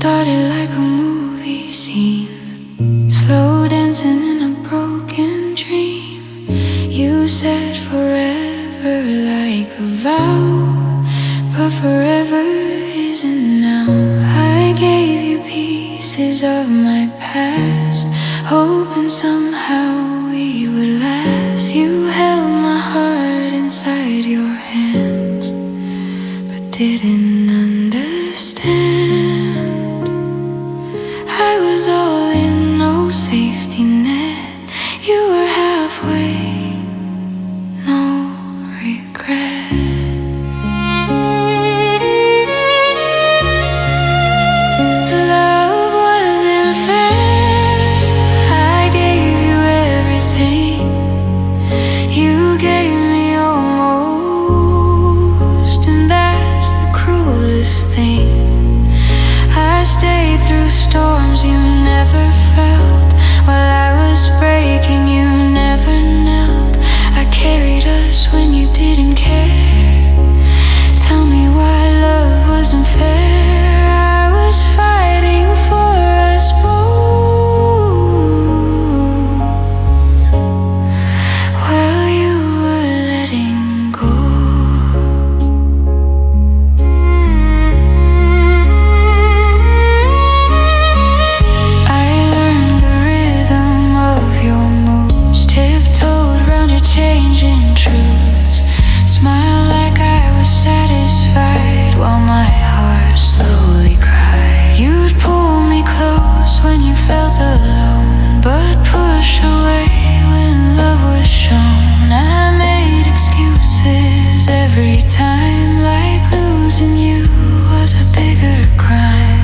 started like a movie scene, slow dancing in a broken dream. You said forever like a vow, but forever isn't now. I gave you pieces of my past, hoping somehow we would last. You held my heart inside your hands, but didn't understand. I was all in, no safety net. You were halfway, no regret. Love wasn't fair. I gave you everything. You gave me almost, and that's the cruelest thing. I stayed through storms you never felt. While I was breaking, you never knelt. I carried us when you didn't care. Tell me why love wasn't fair. I was fighting for us both, while you were letting go. Changing truths, smile like I was satisfied, while my heart slowly cried. You'd pull me close when you felt alone, but push away when love was shown. I made excuses every time, like losing you was a bigger crime.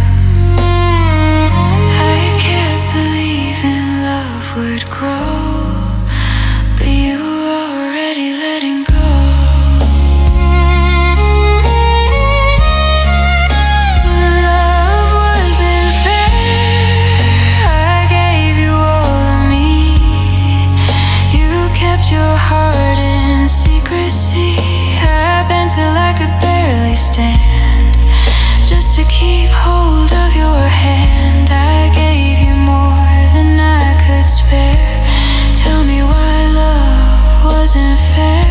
I kept believing love would grow, but you already letting go. Love wasn't fair. I gave you all of me. You kept your heart in secrecy. I bent till I could barely stand, just to keep hold of your hand. I gave you more than I could spare. Tell me why love wasn't fair.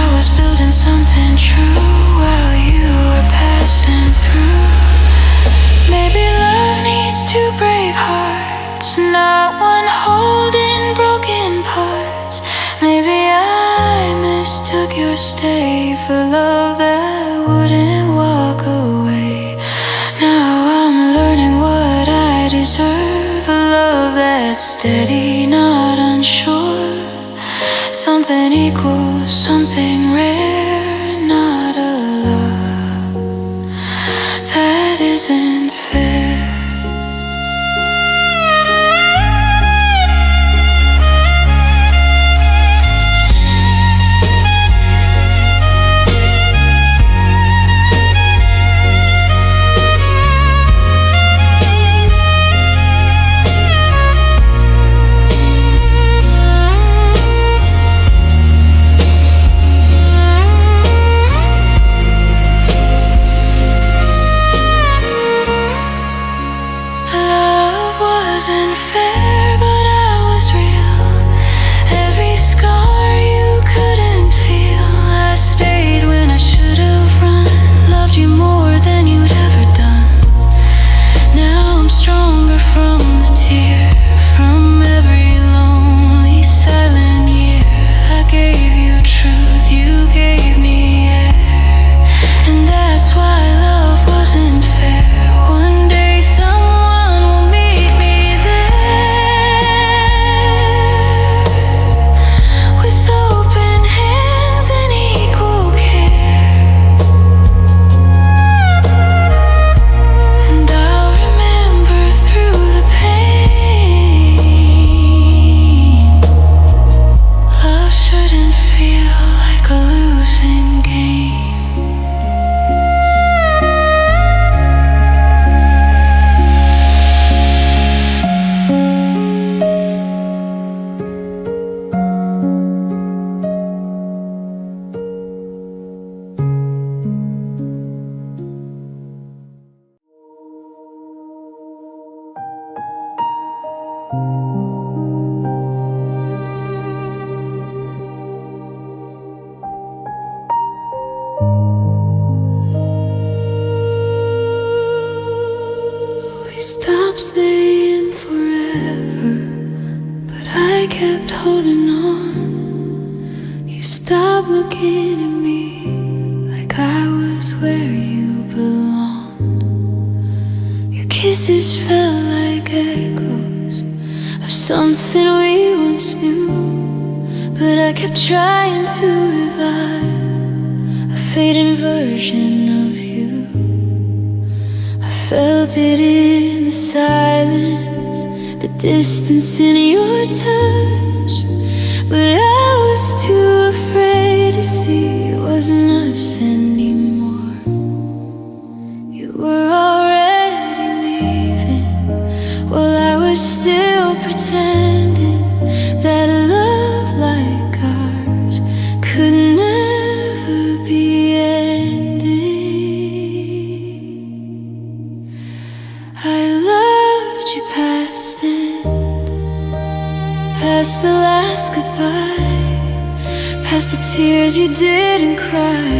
I was building something true while you were passing through. Maybe love needs two brave hearts, not one holding broken parts. Maybe I mistook your stay for love that wouldn't walk away. Now I'm learning what I deserve, a love that's steady, not unsure. Something equal, something rare, not a love that isn't fair. stopped saying forever, but I kept holding on. You stopped looking at me like I was where you belonged. Your kisses felt like echoes of something we once knew, but I kept trying to revive a fading version of you. I felt it in the silence, the distance in your touch, but I was too afraid to see it wasn't us anymore. You were already leaving while I was still pretending that a love like ours could never be ending. I loved you past it, past the last goodbye, past the tears you didn't cry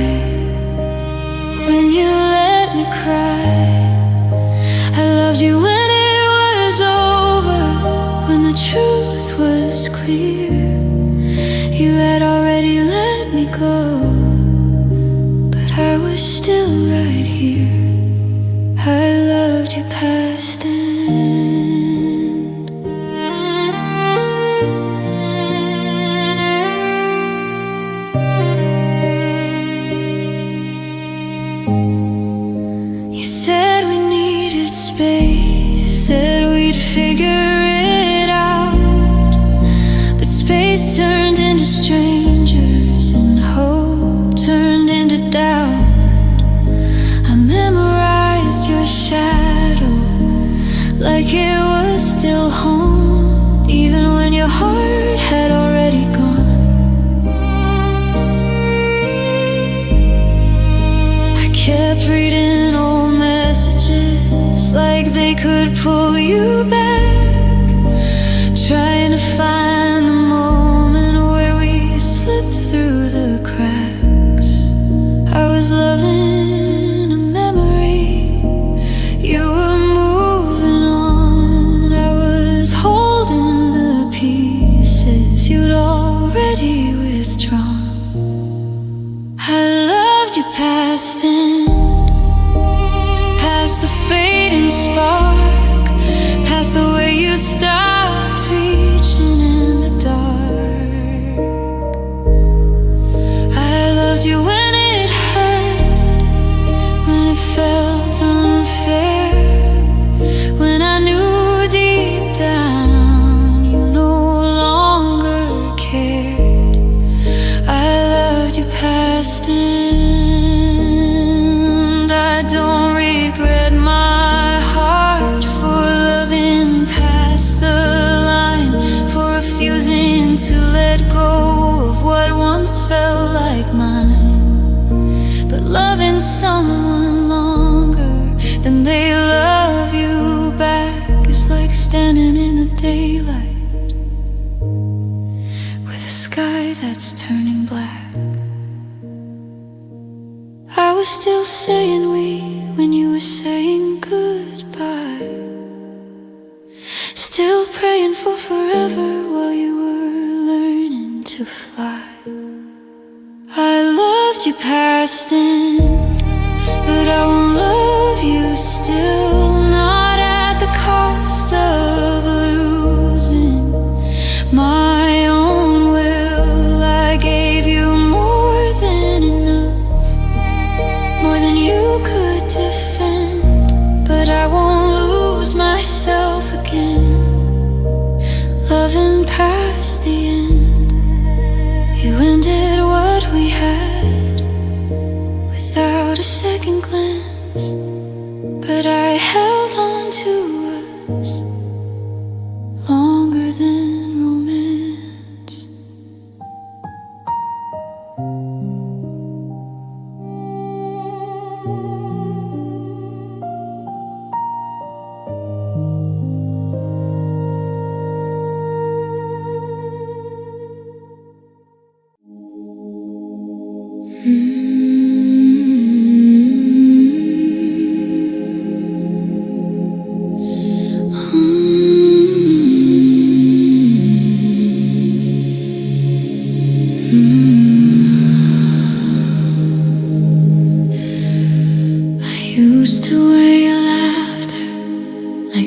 when you let me cry. I loved you when it was over, when the truth was clear. You had already let me go, but I was still right here. I loved you past it. You said we needed space, said we'd figure it out, but space turned into strangers and hope turned into doubt. I memorized your shadow like it was still home, even when your heart had already gone. I kept reading old messages like they could pull you back, trying to find the moment where we slipped through the cracks. I was loving a memory, you were moving on. I was holding the pieces you'd already withdrawn. I loved you past and past the fading spark, past the way you stopped reaching in the dark. I loved you when it hurt, when it felt unfair, when I knew deep down you no longer cared. I loved you past and I don't regret my heart for loving past the line, for refusing to let go of what once felt like mine. But loving someone longer than they love you back is like standing in the daylight with a sky that's turning black. I was still saying we when you were saying goodbye, still praying for forever while you were learning to fly. I loved you past and but I won't love you still, not at the cost of losing my own will. I gave you more than enough, more than you could defend, but I won't lose myself again, loving past the end. You ended what we had without a second glance, but I held on to us longer than romance.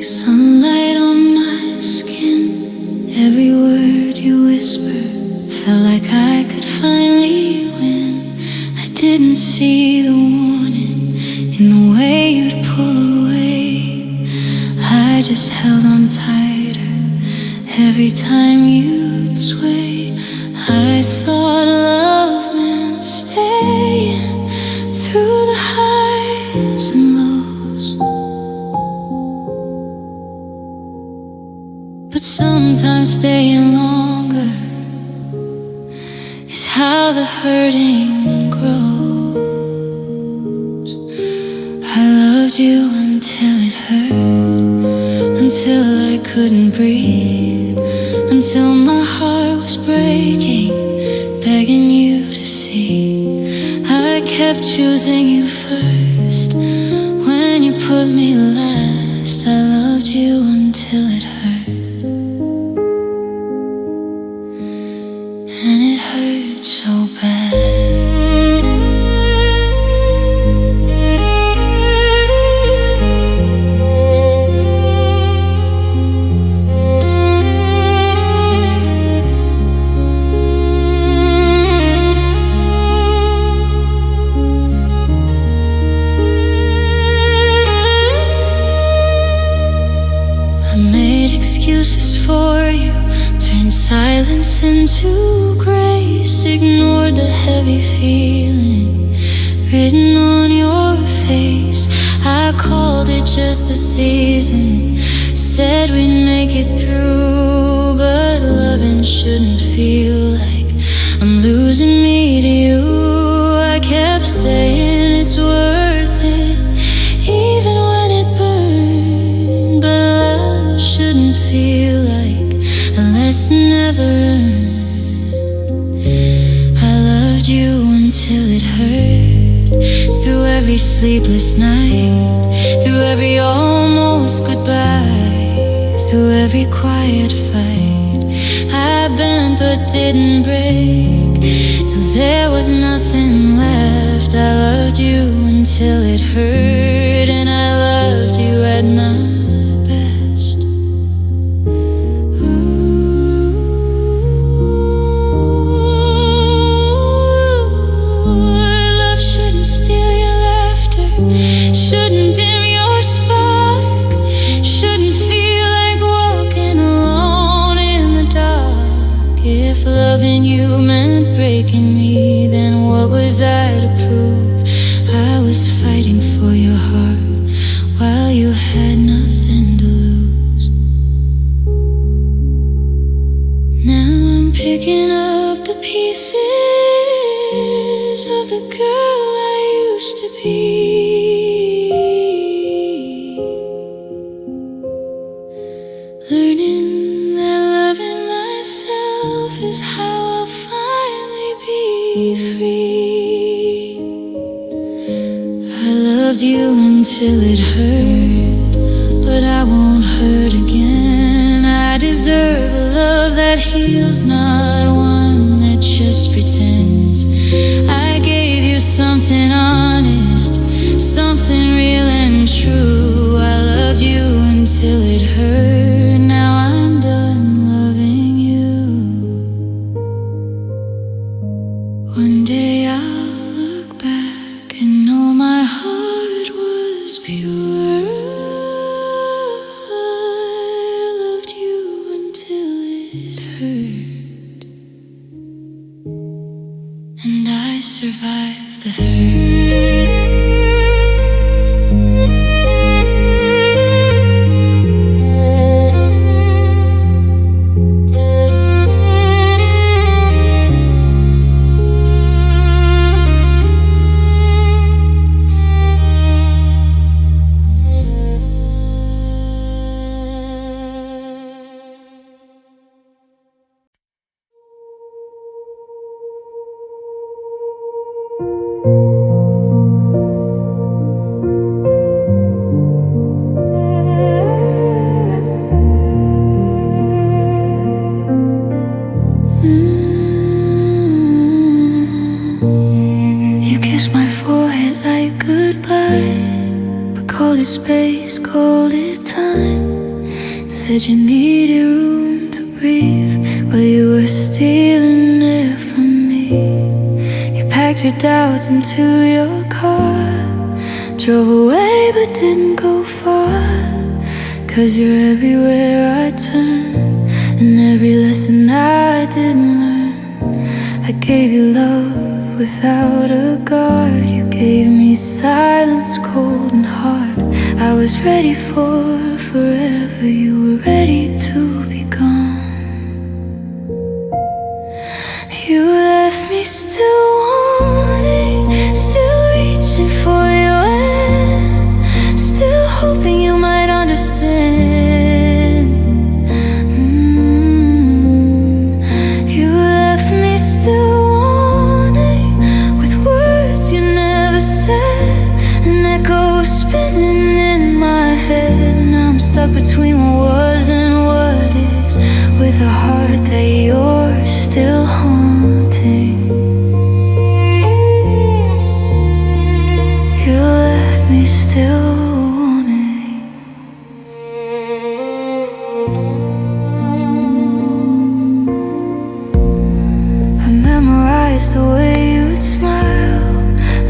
like sunlight on my skin. Every word you whisper felt like I could finally win. I didn't see the warning in the way you'd pull away. I just held on tighter every time you'd sway. I thought love meant staying through the highs and lows, but sometimes staying longer is how the hurting grows. I loved you until it hurt, until I couldn't breathe, until my heart was breaking, begging you to see. I kept choosing you first when you put me last. I loved you until it hurt, and it hurt so bad. For you, turned silence into grace, ignored the heavy feeling written on your face. I called it just a season, said we'd make it through, but loving shouldn't feel like I'm losing me to you. I kept saying it's worth it, even when it burned, but love shouldn't feel like a lesson never earned. I loved you until it hurt, through every sleepless night, through every almost goodbye, through every quiet fight. I bent but didn't break, till there was nothing left. I loved you until it hurt, and I loved you at my best. Shouldn't dim your spark, shouldn't feel like walking alone in the dark. If loving you meant breaking me, then what was I to prove? I was fighting for your heart while you had nothing to lose. Now I'm picking up the pieces of the girl I used to be, learning that loving myself is how I'll finally be free. I loved you until it hurt, but I won't hurt again. I deserve a love that heals, not one that just pretends. I gave you something honest, something real and true. I loved you until it hurt. Now I'm done loving you. One day I'll look back and know my heart was pure. I loved you until it hurt, and I survived the hurt. Call it space, call it time. Said you needed room to breathe while you were stealing air from me. You packed your doubts into your car, drove away but didn't go far. 'Cause you're everywhere I turn, and every lesson I didn't learn. I gave you love without a guard. You gave me silence, cold and hard. I was ready for forever. You were ready to be gone. You left me still wanting, still reaching for your hand, still hoping you might understand. You left me still wanting, with words you never said, an echo spinning in my head. Now I'm stuck between what was and what is, with a heart that you're still haunting. You left me still wanting. I memorized the way you'd smile,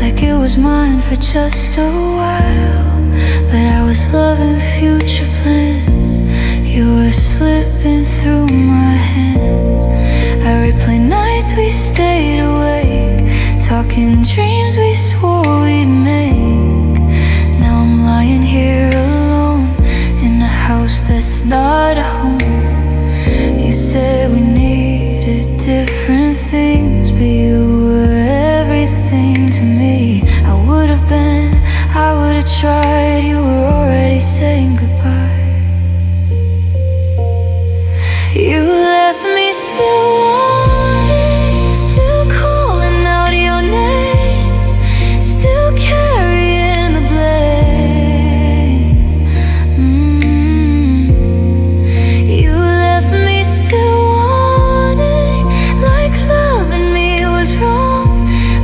like it was mine for just a while. But I was loving future plans. You were slipping through my hands. I replay nights we stayed awake, talking dreams we swore we'd make. Now I'm lying here alone in a house that's not a home. You said we needed different things, but you were everything to me. I would have been, I would have tried. You were already saying goodbye. You left me still wanting, still calling out your name, still carrying the blame. You left me still wanting, like loving me was wrong,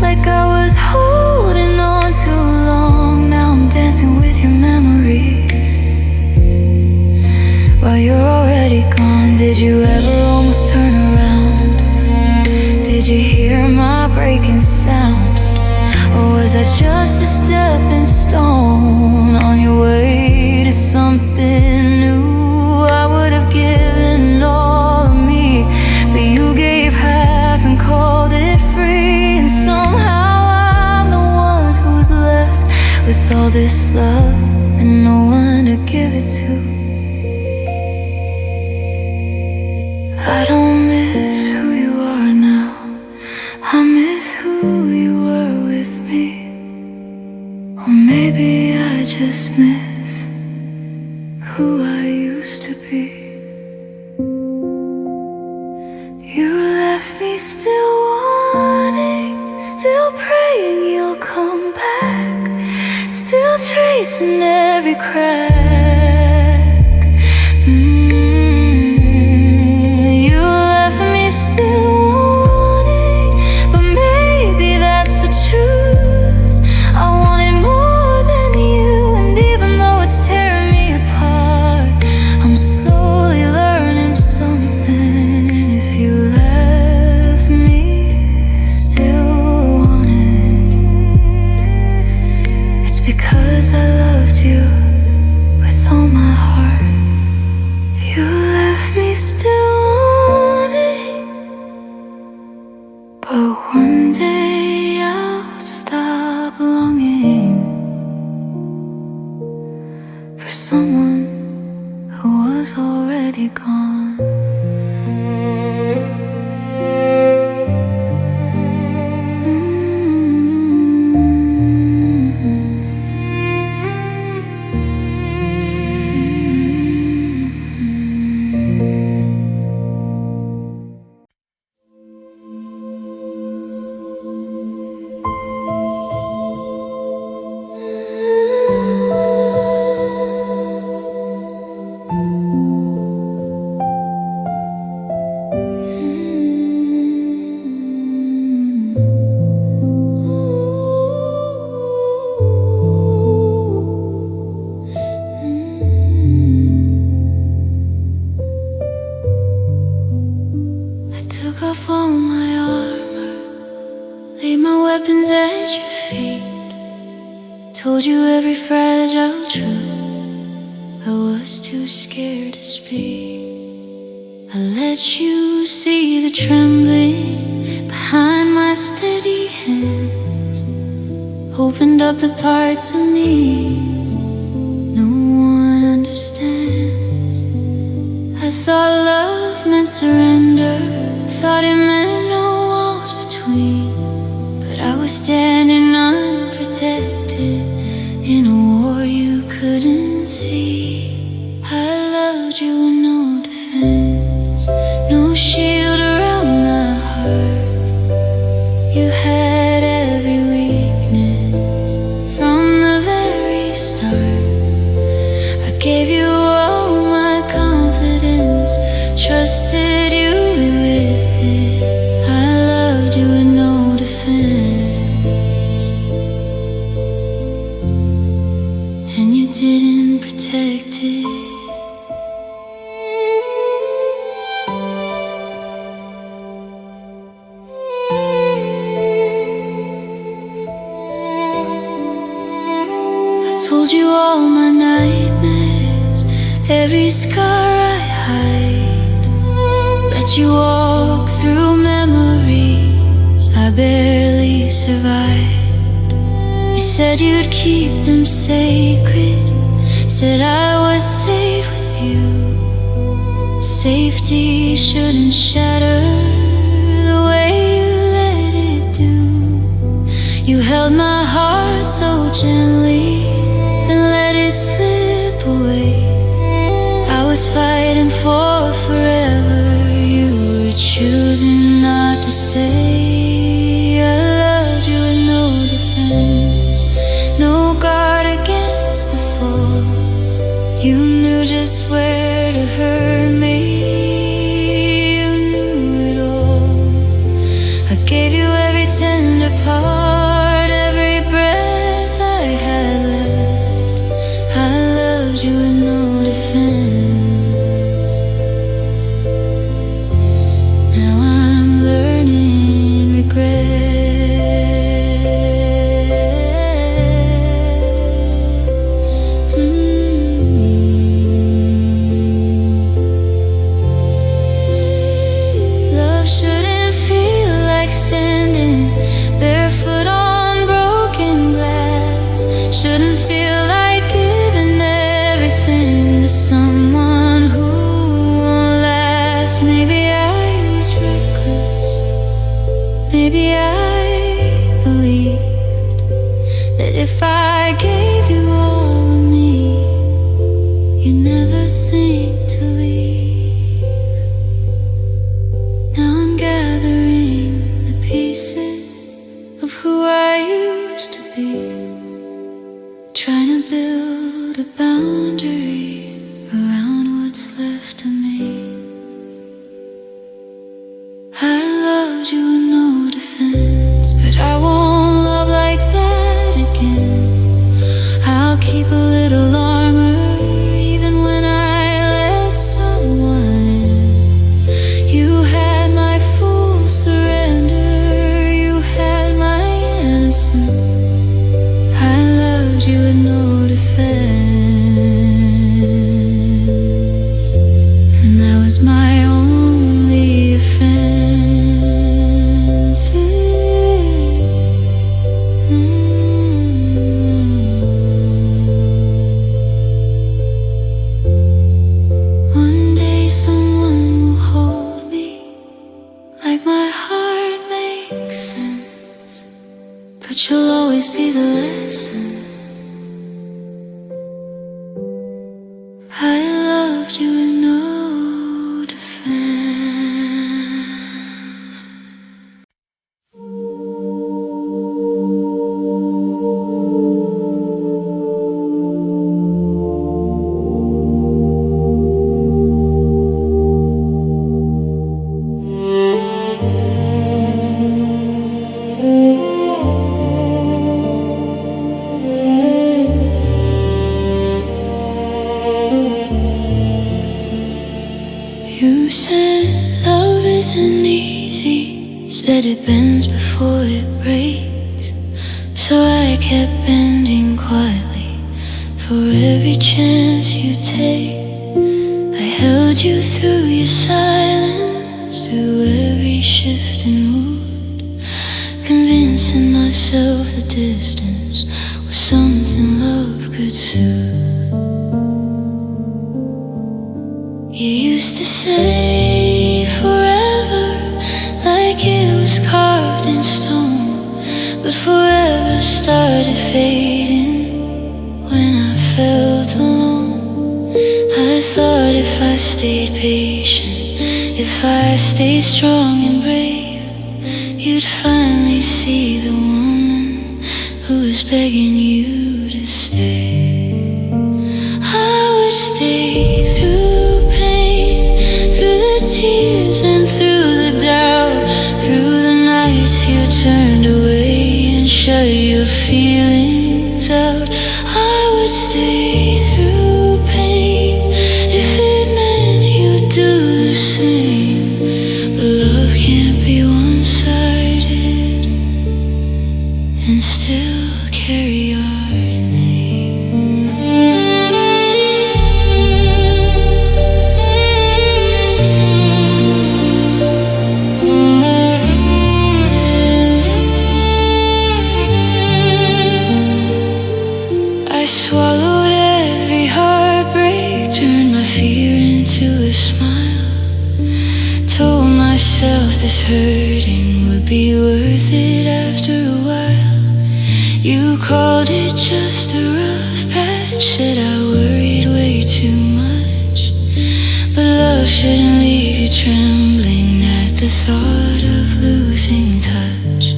like I was holding on too long. Now I'm dancing with your memory while you're already gone. Did you ever almost turn around? Did you hear my breaking sound? Or was I just a stepping stone on your way to something new? I would have given all of me, but you gave half and called it free. And somehow I'm the one who's left with all this love and no one to give it to. I don't miss who you are now, I miss who you were with me. Or maybe I just miss who I used to be. You left me still wanting, still praying you'll come back, still tracing every crack. You left me still wanting, but maybe that's the truth. I wanted more than you, and even though it's tearing me apart, I'm slowly learning something. If you left me still wanting, it's because I loved you with all my heart. You left me still wanting, but one day I'll stop longing for someone who was already gone. diamonds at your feet. Told you every fragile truth. I was too scared to speak. I let you see the trembling behind my steady hands. Opened up the parts of me no one understands. I thought love meant surrender, thought it meant no walls between. But I was standing unprotected in a war you couldn't see. I loved you with no defense, no shield around my heart. You had every weakness from the very start. I gave you all my confidence, trusted you with it. I loved you with no defense, and you didn't protect it. Told you all my nightmares, every scar I hide. Let you walk through memories I barely survived. You said you'd keep them sacred, said I was safe with you. Safety shouldn't shatter the way you let it do. You held my heart so gently, then let it slip away. I was fighting for forever, you were choosing not to stay. I loved you with no defense, no guard against the fall. You knew just where to hurt me, you knew it all. I gave you every tender part, every breath I had left. I loved you with no defense. Now I'm learning regret. Love shouldn't feel like standing barefoot on broken glass. Shouldn't feel like giving everything to someone who won't last. Maybe I was reckless, maybe I believed that if I gave you all of me, you'd never think to leave. Now I'm gathering the pieces of who I used to be, trying to build a boundary around what's left of me. I loved you with no defense, but I won't love like that again. I'll keep a little armor even when I let someone in. You had my full surrender, you had my innocence. I loved you with no defense, and that was my only offense. One day someone will hold me like my heart makes sense, but you'll always be the lesson. I loved you with no defense. You said love isn't easy, said it bends before it breaks. So I kept bending quietly for every chance you take. I held you through your silence, through every shift in mood, convincing myself the distance was something love could soothe. You used to say forever, like it was carved in stone, but forever started fading when I felt alone. I thought if I stayed patient, if I stayed strong and brave, you'd finally see the woman who was begging you to stay. I would stay through pain, through the tears and through the doubt, through the nights you turned away and shut your feelings out. I would stay through pain if it meant you'd do the same. But love can't be one-sided and still carry our name. I swallowed every heartbreak, turned my fear into a smile, told myself this hurting would be worth it after a while. You called it just a rough patch, said I worried way too much, but love shouldn't leave you trembling at the thought of losing touch.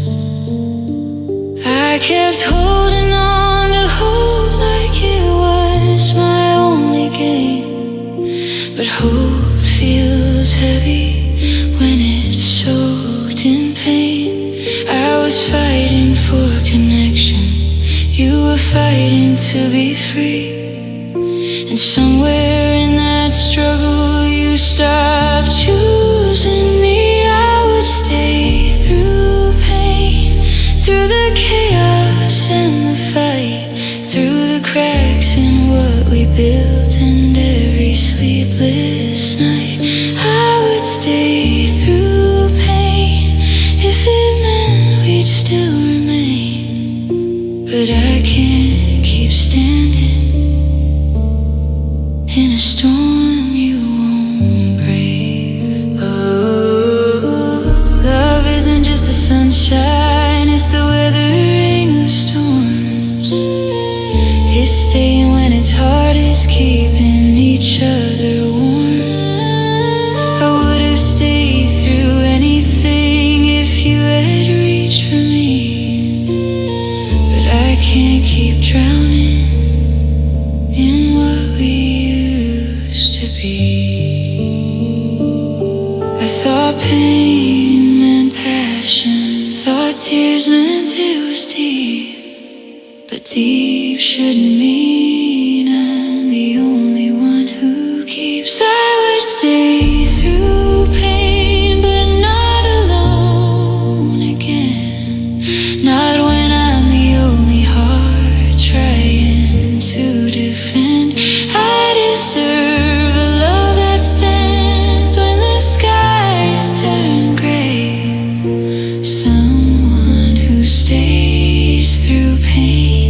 I kept holding on to hope like it was my only game, but hope feels heavy when it's soaked in pain. I was fighting for connection, you were fighting to be free, and somewhere in that struggle you stopped choosing me. I would stay through pain, through the chaos and the fight, through the cracks in what we built and every sleepless night. I would stay through pain if it meant we'd still remain, but I can't keep standing in a storm you won't brave. Oh, love isn't just the sunshine, it's the weathering of storms. It's staying when it's hardest, keeping each other warm. I would have stayed through anything if you had reached for me, but I can't keep drowning in what we used to be. I thought pain meant passion, thought tears meant it was deep, but deep shouldn't mean I'm the only one who keeps. I would stay through pain, but not alone again, not when I'm the only heart trying to defend. I deserve a love that stands when the skies turn gray, someone who stays through pain,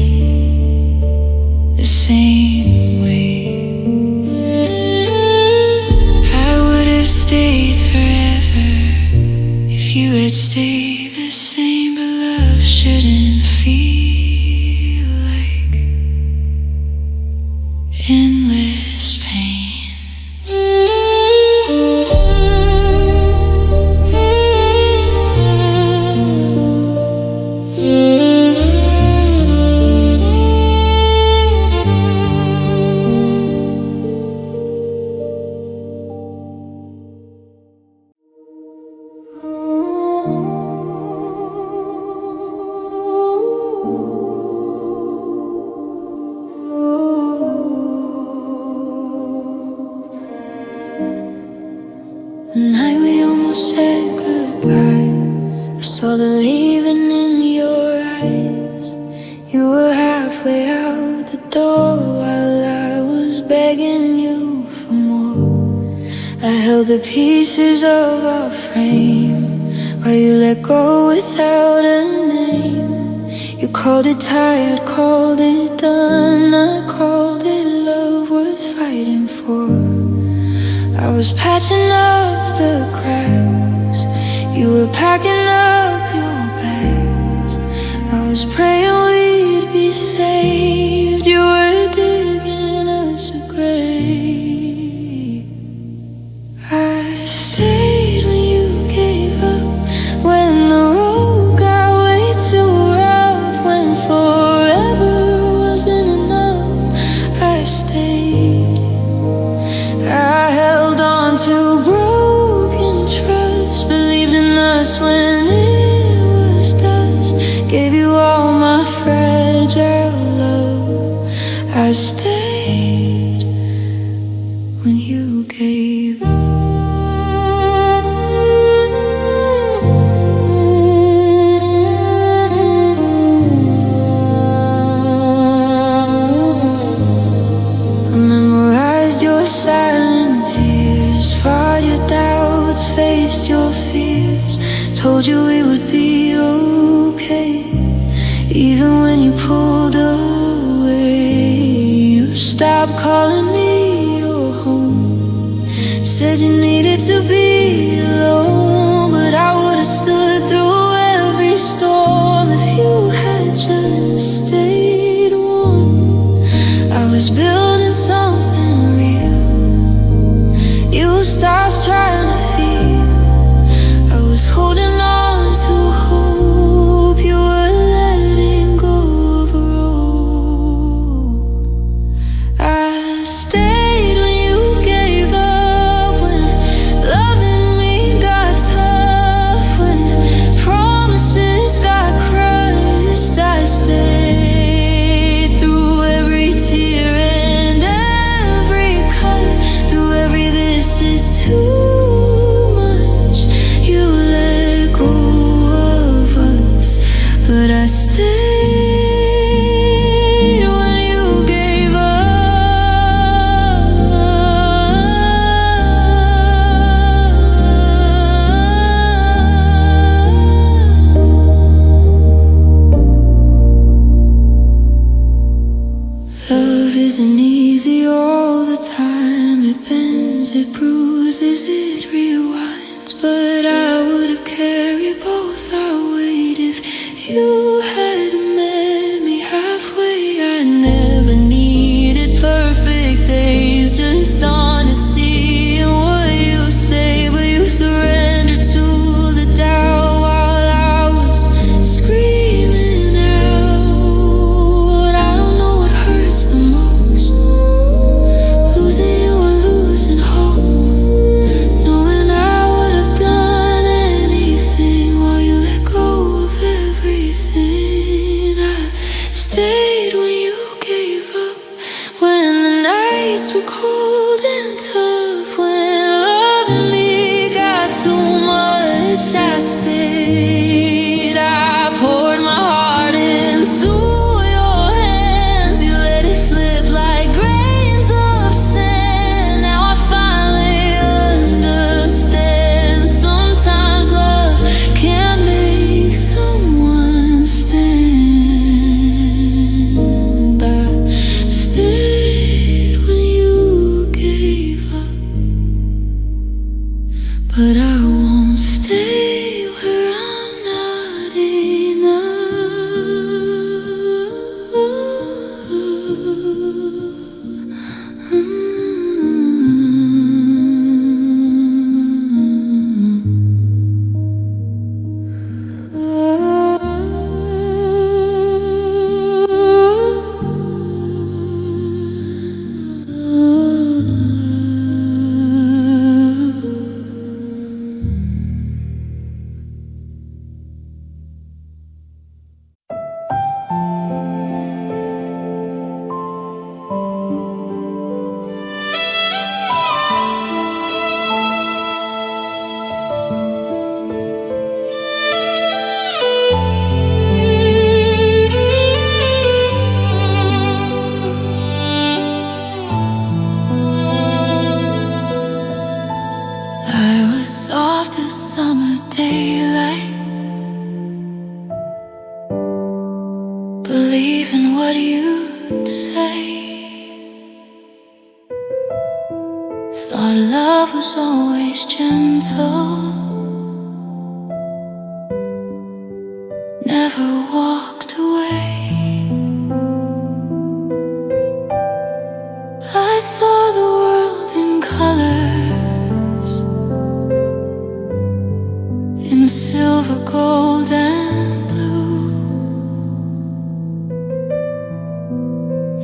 You were halfway out the door while I was begging you for more. I held the pieces of our frame while you let go without a name. You called it tired, called it done. I called it love worth fighting for. I was patching up the cracks, you were packing up your bags. I was praying we'd be saved, you were digging us a grave. I stayed when you gave up, when the road got way too rough, when forever wasn't enough. I stayed, I held on to broken trust, believed in us when it was dust, gave you all my fragile love. I stayed when you gave up. I memorized your silent tears, fought your doubts, faced your fears, told you we would be okay. Even when you pulled away, you stopped calling me your home. Said you needed to be alone, but I would've stood through every storm if you had just stayed warm. I was building something real, you stopped trying to feel. I was holding on to hope, you were letting go of a rope. I stayed when you gave up, when loving me got tough, when promises got crushed. I stayed through every tear and every cut, through every this is too much. You let go of us, but I stayed when you gave up. Love isn't easy all the time. It bends, it bruises, it rewinds. But I would have carried both our weight if you had met me halfway. I never needed perfect days, just honesty in what you say. But you surrendered to the doubt while I was screaming out. I don't know what hurts the most, losing you or losing hope, knowing I would have done anything while you let go of everything. I stayed when you gave up, when the nights were cold and tough, when loving me got too much. I stayed, I poured my heart into your hands. You let it slip like grains of sand. Now I finally understand. Sometimes love can't make someone stand. I stayed when you believe in what you'd say. Thought love was always gentle, never walked away. I saw the world in colors, in silver, gold and blue.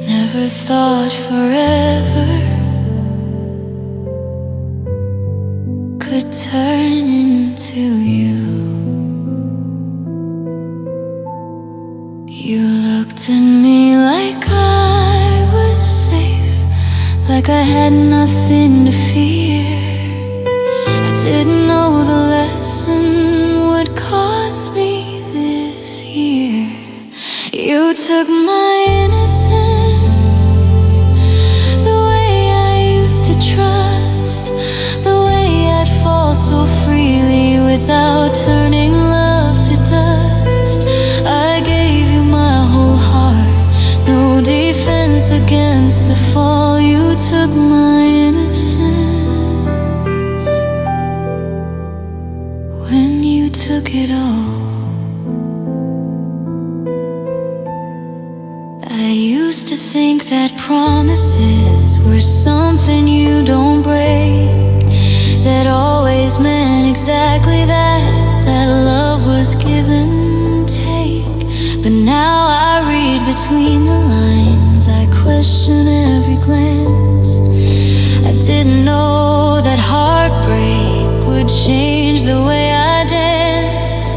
Never thought forever could turn into you. You looked at me like I was safe, like I had nothing to fear. I didn't know the lesson would cost me this year. You took my innocence, the way I used to trust, the way I'd fall so freely without turning love to dust. I gave you my whole heart, no defense against the fall. You took my innocence when you took it all. I used to think that promises were something you don't break, that always meant exactly that, that love was give and take. But now I read between the lines, I question every glance. I didn't know that heartbreak would change the way I dance.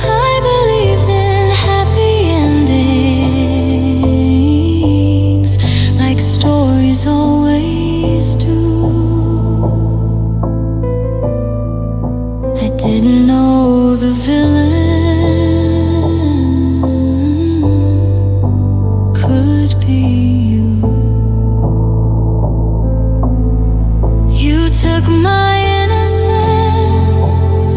I believed in happy endings, like stories always do. I didn't know the villain could be you. You took my innocence,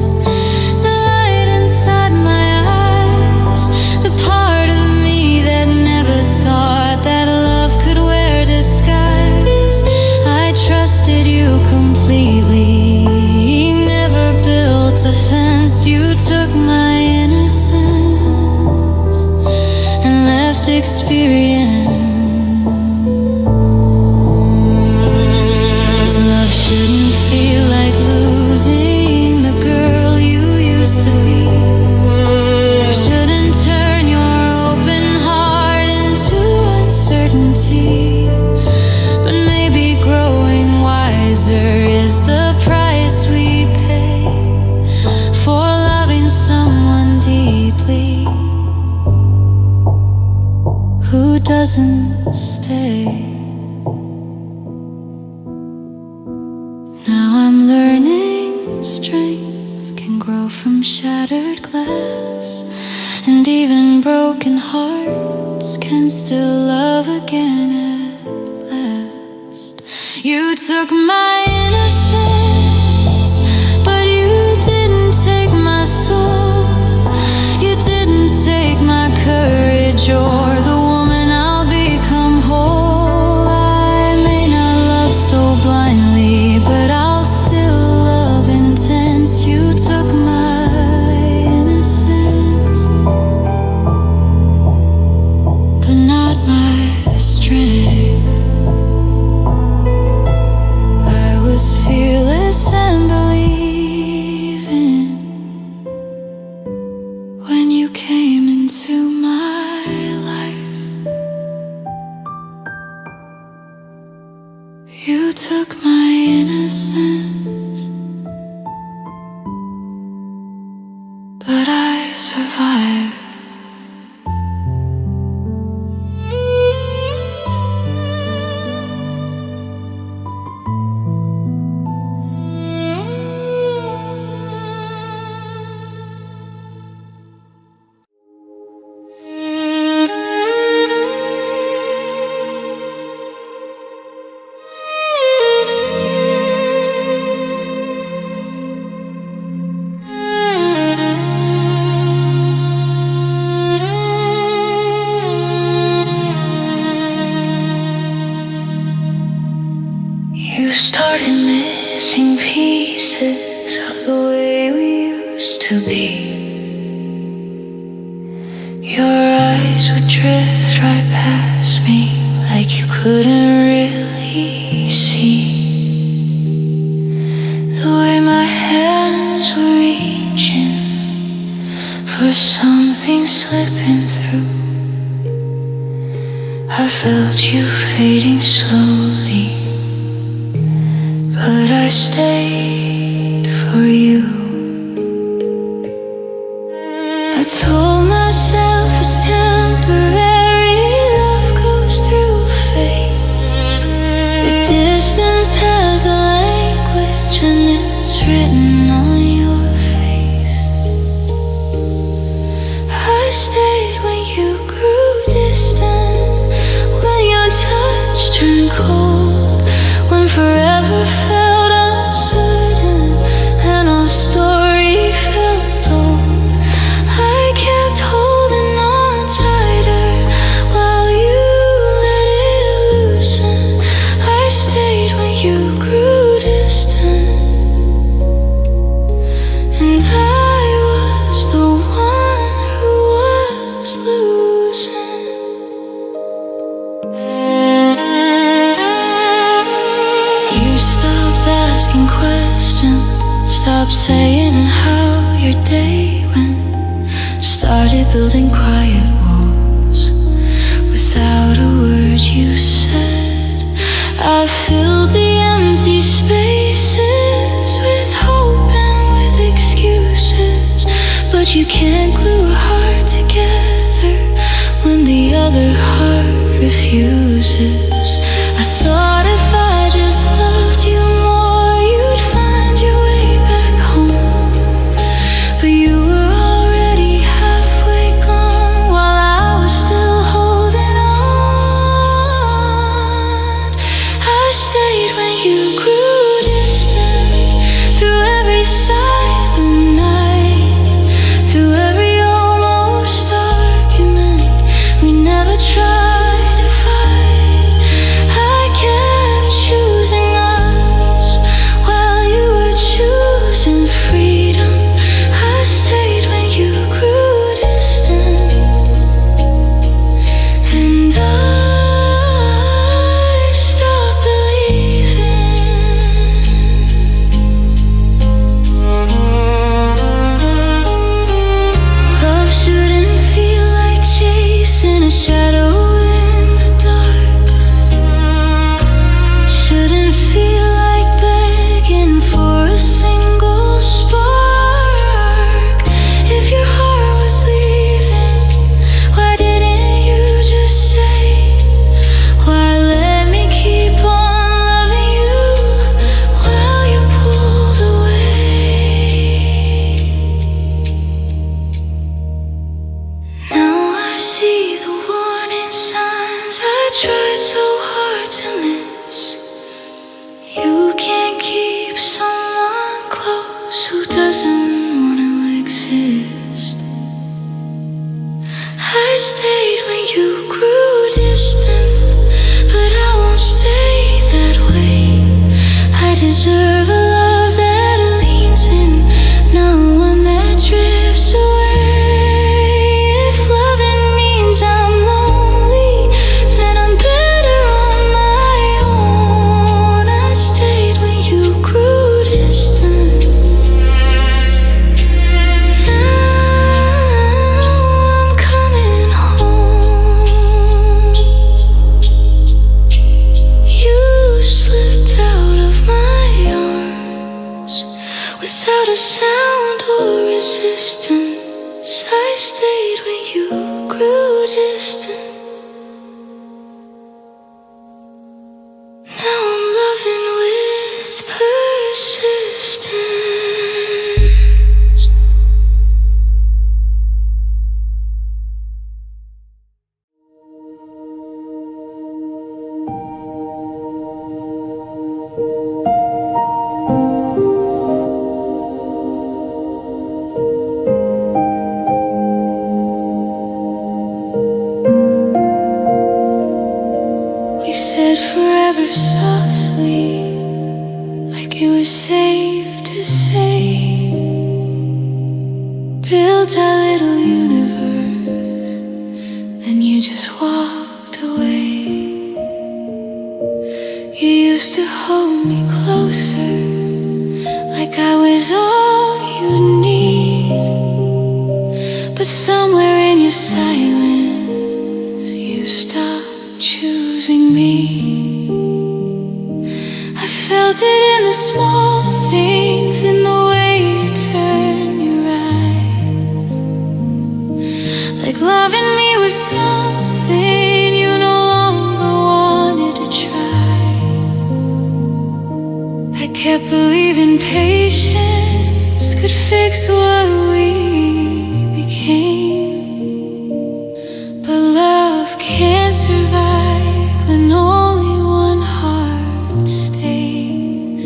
the light inside my eyes, the part of me that never thought that love could wear disguise. I trusted you completely, never built a fence. You took my innocence and left experience. Love shouldn't feel like losing the girl you used to be. Shouldn't turn your open heart into uncertainty. But maybe growing wiser is the price we pay for loving someone deeply who doesn't stay. Now I'm learning strength can grow from shattered glass, and even broken hearts can still love again at last. You took my innocence, but you didn't take my soul. You didn't take my courage or the woman I'll become whole. I may not love so blindly, but I'll still love intense. You took my innocence, but not my strength. I was fearless and believing when you came into my life. You took my innocence, but I survived. missing pieces of the way we used to be. Your eyes would drift right past me like you couldn't really see. The way my hands were reaching for something slipping through. I felt you fading slowly, but I stayed for you. I told myself it's temporary, love goes through a phase. But distance has a language and it's written on your face. I stayed when you grew distant, when your touch turned cold, when forever felt uncertain and our story felt old. I kept holding on tighter while you let it loosen. I stayed when you grew distant, and I was the one who was losing. You stopped asking questions, stopped saying how your day went, started building quiet walls without a word you said. I filled the empty spaces with hope and with excuses, but you can't glue a heart together when the other heart refuses. I thought if I just loved you more, you'd find your way back home, but you were already halfway gone while I was still holding on. I stayed when you grew distant, through every silent night, through every almost argument we never tried to fight. I kept choosing us while you were choosing freedom. I stayed when you grew distant, and I stopped believing. Love shouldn't feel like chasing a shadow in the dark. Shouldn't feel like begging for a single spark. If your heart was leaving, why didn't you just say? Why let me keep on loving you while you pulled away? Now I see the warning signs I tried so hard to miss. You can't keep someone close who doesn't want to exist. I stayed when you grew distant, but I won't stay that way. I deserve a love that leans in, not one that drifts away. If loving means I'm lonely, then I'm better on my own. I stayed when you grew distant. Now I'm coming home. You slipped out of my arms without a sound or resistance. I stayed when you grew distant. Now I'm loving with persistence. We said forever softly, like it was to say. Built our little universe, then you just walked away. You used to hold me closer, like I was all you need. But somewhere in your silence, you stopped choosing me. I felt it in the small things, in the way you turn your eyes, like loving me was something you no longer wanted to try. I kept believing patience could fix what we became, but love can't survive when only one heart stays.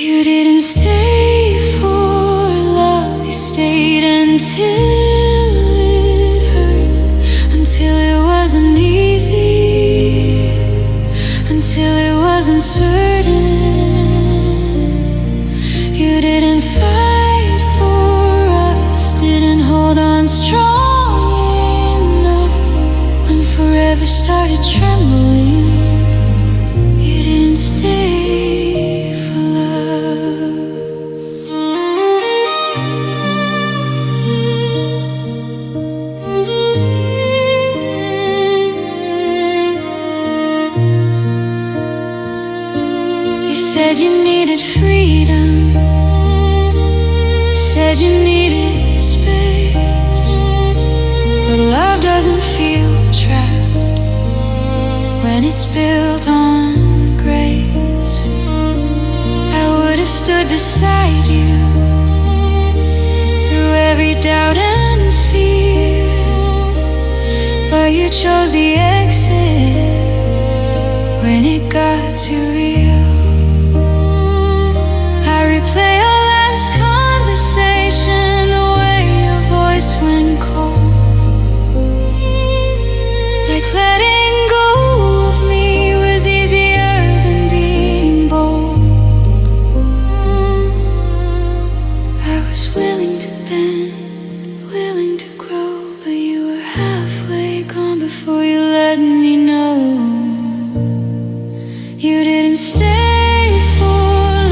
You didn't stay for love, you stayed until it hurt, until it wasn't easy, until it wasn't certain. You didn't fight for us, didn't hold on strong enough. When forever started trembling, you didn't stay for love. You said you needed freedom, said you needed space, but love doesn't feel trapped when it's built on grace. I would have stood beside you through every doubt and fear, but you chose the exit when it got too real. I replay our last conversation, the way your voice went cold, like letting go of me was easier than being bold. I was willing to bend, willing to grow, but you were halfway gone before you let me know. You didn't stay for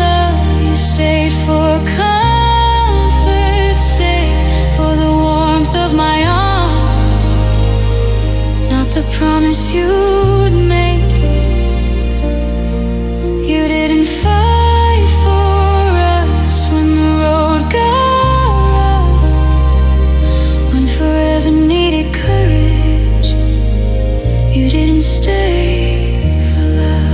love, you stayed for comfort's sake, for the warmth of my arms, not the promise you'd make. You didn't fight for us when the road got rough, when forever needed courage. You didn't stay for love.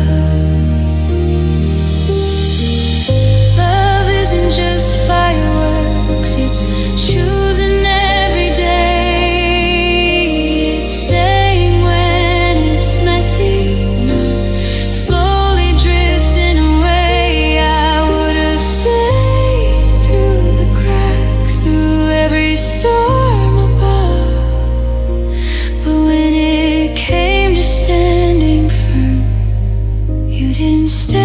Love isn't just fireworks, it's choosing every day. It's staying when it's messy, not slowly drifting away. I would have stayed through the cracks, through every storm above, but when it came to standing firm, you didn't stay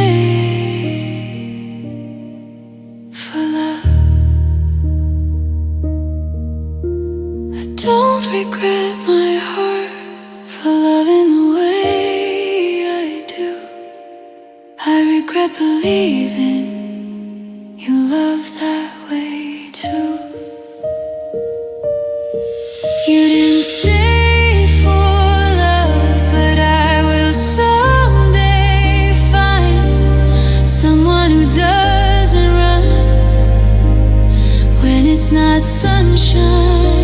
for love. I don't regret my heart for loving the way I do. I regret believing you love that way too. You didn't stay for love, but I will someday find someone who doesn't run when it's not sunshine,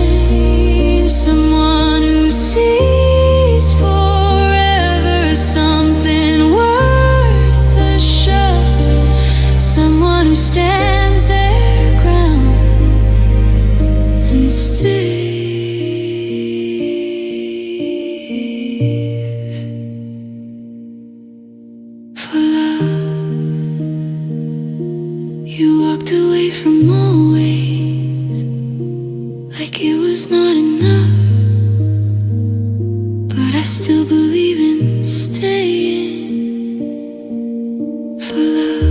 someone who sees forever as something worth a shot, someone who stands their ground and stays for love. You walked away from always, like it was not enough, but I still believe in staying for love.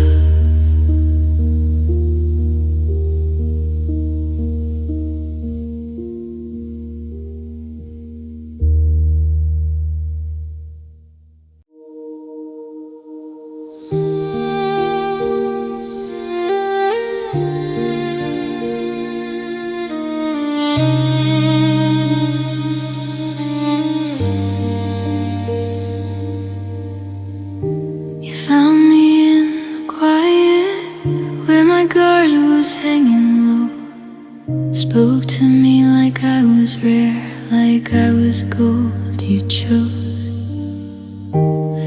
spoke to me like I was rare, like I was gold you chose.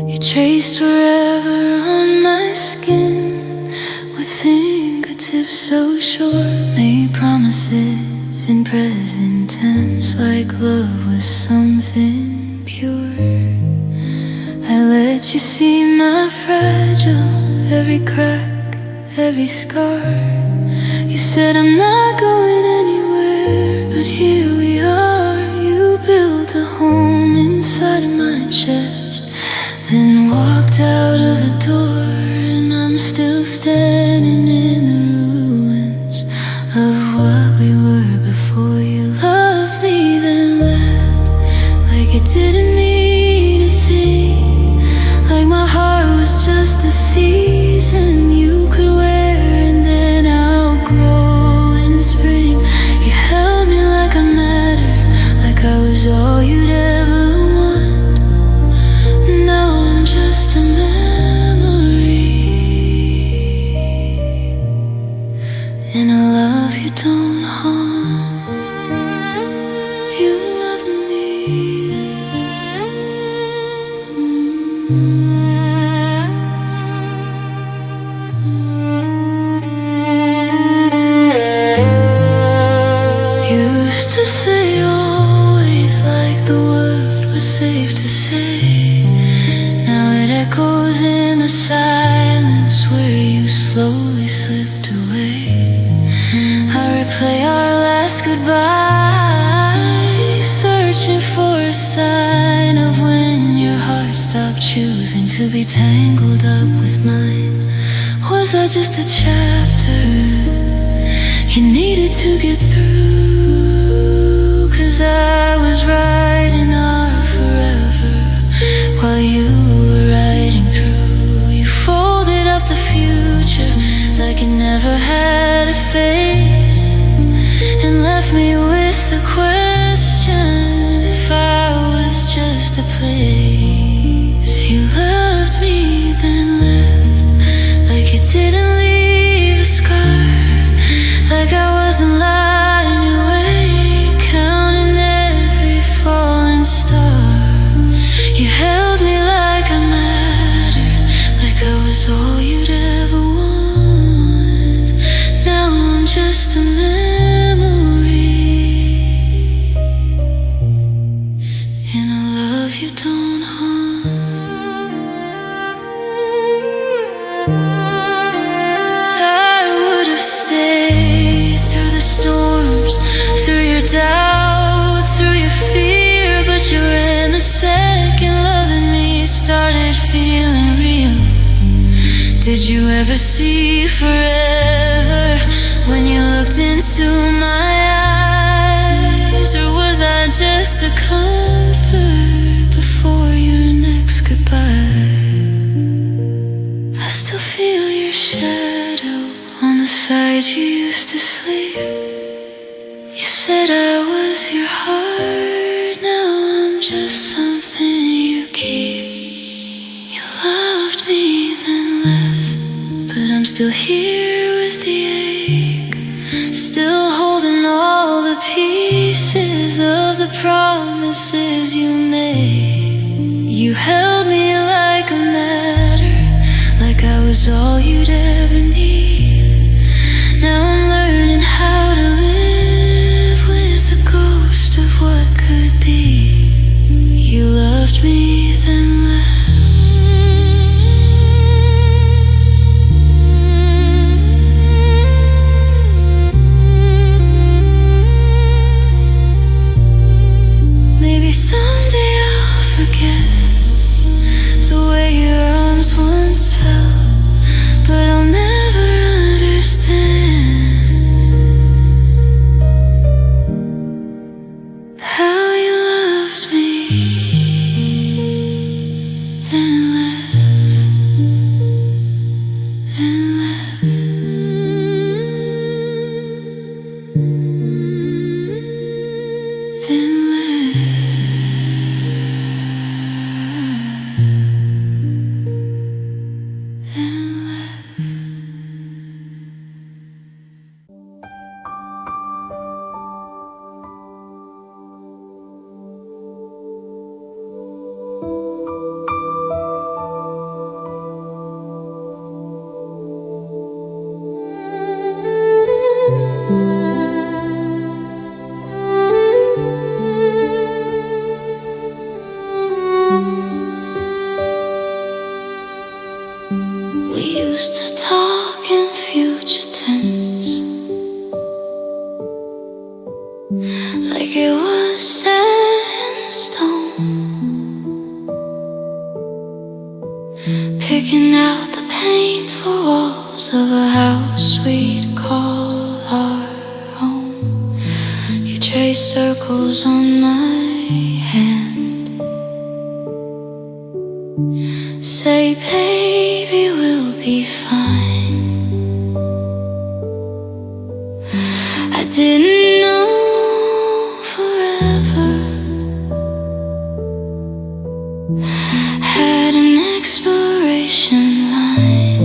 You traced forever on my skin with fingertips so short. Made promises in present tense like love was something pure. I let you see my fragile, every crack, every scar. You said I'm not going anywhere, but here we are. You built a home inside of my chest, then walked out of the door, and I'm still standing in the ruins of what we were before you loved me, then left like it didn't mean a thing, like my heart was just a season you could wear and then outgrow in spring. You held me like I mattered, like I was all you'd ever want. Now I'm just a memory, and a love you don't harm. You loved me. Used to say always, like the word was safe to say. Now it echoes in the silence where you slowly slipped away. I replay our last goodbye, searching for a sign of when your heart stopped choosing to be tangled up with mine. Was I just a chapter you needed to get through? 'Cause I was writing our forever while you were writing through. You folded up the future like it never had a face, and left me with the question if I was just a place. You loved me, then left like it didn't leave a scar, like I wasn't lying awake, counting every falling star. You held me like I mattered, like I was all you'd ever want. Now I'm just a memory, and a love you don't harm. I would have stayed through the storms, through your doubt, through your fear, but you ran the second loving me started feeling real. Did you ever see forever when you looked into my eyes, or was I just the comfort before your next goodbye? I still feel your shadow on the side you used to sleep. You said I was your heart, now I'm just something you keep. You loved me, then left, but I'm still here with the ache, still holding all the pieces of the promises you made. You held me like a matter, like I was all you'd ever need. Now I'm learning how to live with the ghost of what could be. You loved me, then left. Maybe someday I'll forget the way your arms once felt, but I'll never understand how you loved me, then left, and left, then left. used to talk in future tense, like it was set in stone, picking out the painful walls of a house we'd call our own. You trace circles on my hand, say baby we'll be fine. I didn't know forever had an expiration line.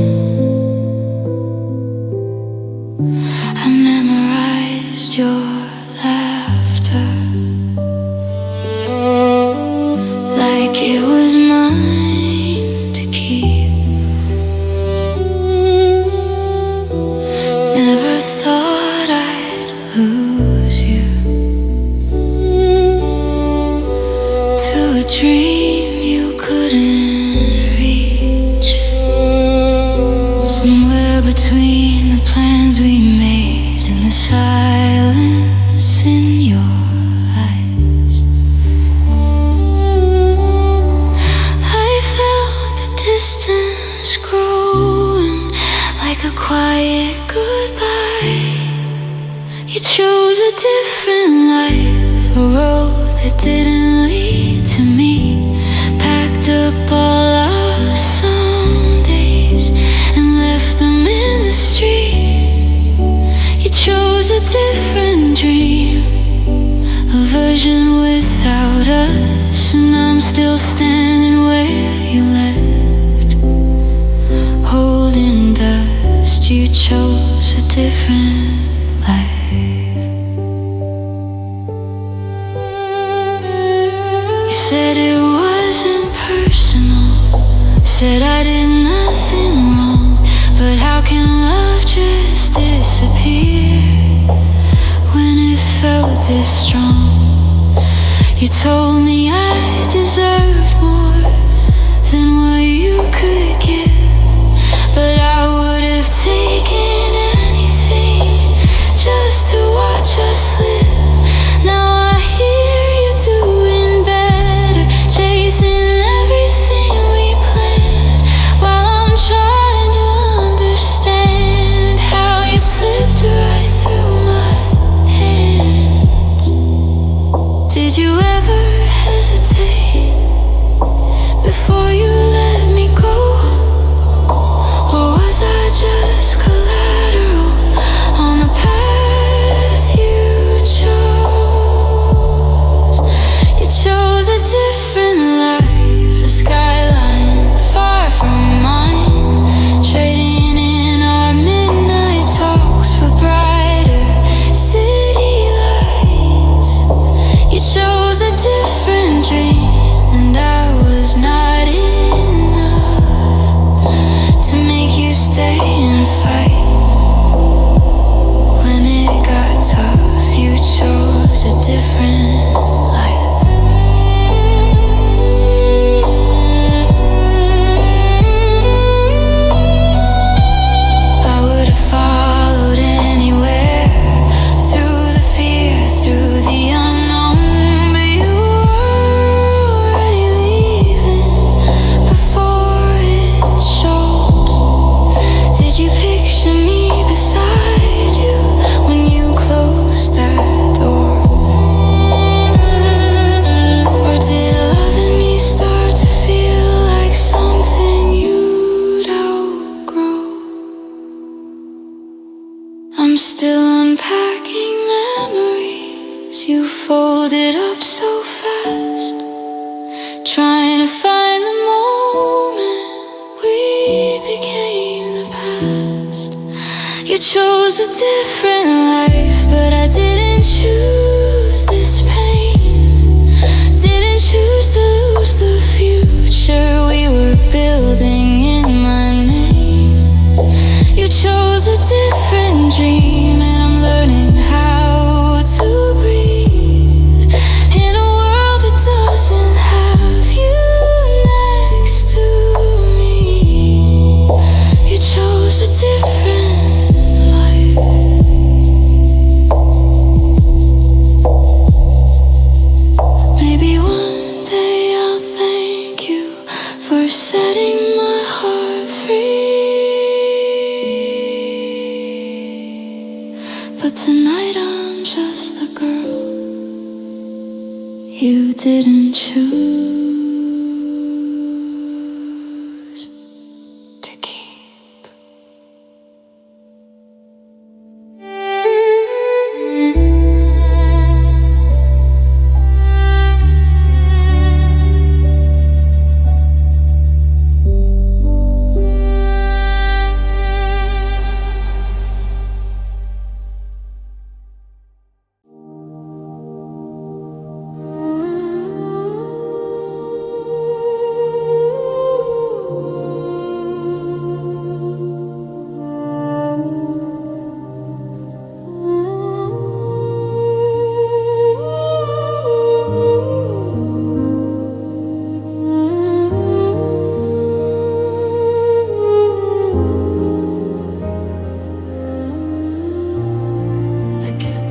I memorized your laughter like it was mine to keep. Never thought I'd lose you to a dream you couldn't reach. Somewhere between the plans we made and the silence in your eyes, I felt the distance growing like a quiet goodbye. You chose a different life, a road that didn't lead to me. Packed up all our Sundays and left them in the street. You chose a different dream, a version without us, and I'm still standing where you left, holding dust. You chose a different life. You said it wasn't personal, said I did nothing wrong, but how can love just disappear when it felt this strong? You told me I deserved more than what you could give, but I would have taken anything just to watch us live. Now I hear you doing better, chasing everything we planned, while I'm trying to understand how you slipped right through my hands. Did you ever hesitate before you let me go? Or was I just collateral on the path you chose? You chose a different life, a skyline far from mine, trading in our midnight talks for brighter city lights. You chose a different dream, and I was not enough to make you stay and fight. When it got tough, you chose a different life. I would have followed anywhere, through the fear, through the unknown, but you were already leaving before it showed. Did you picture me beside you when you closed that door? Or did loving me start to feel like something you'd outgrow? I'm still unpacking memories you folded up so fast, trying to find the moment we became the past. You chose a different life, but I didn't choose this pain. Didn't choose to lose the future we were building in my name. You chose a different dream, and I'm learning how to breathe in a world that doesn't have you next to me. You chose setting my heart free. But tonight I'm just a girl you didn't choose to keep.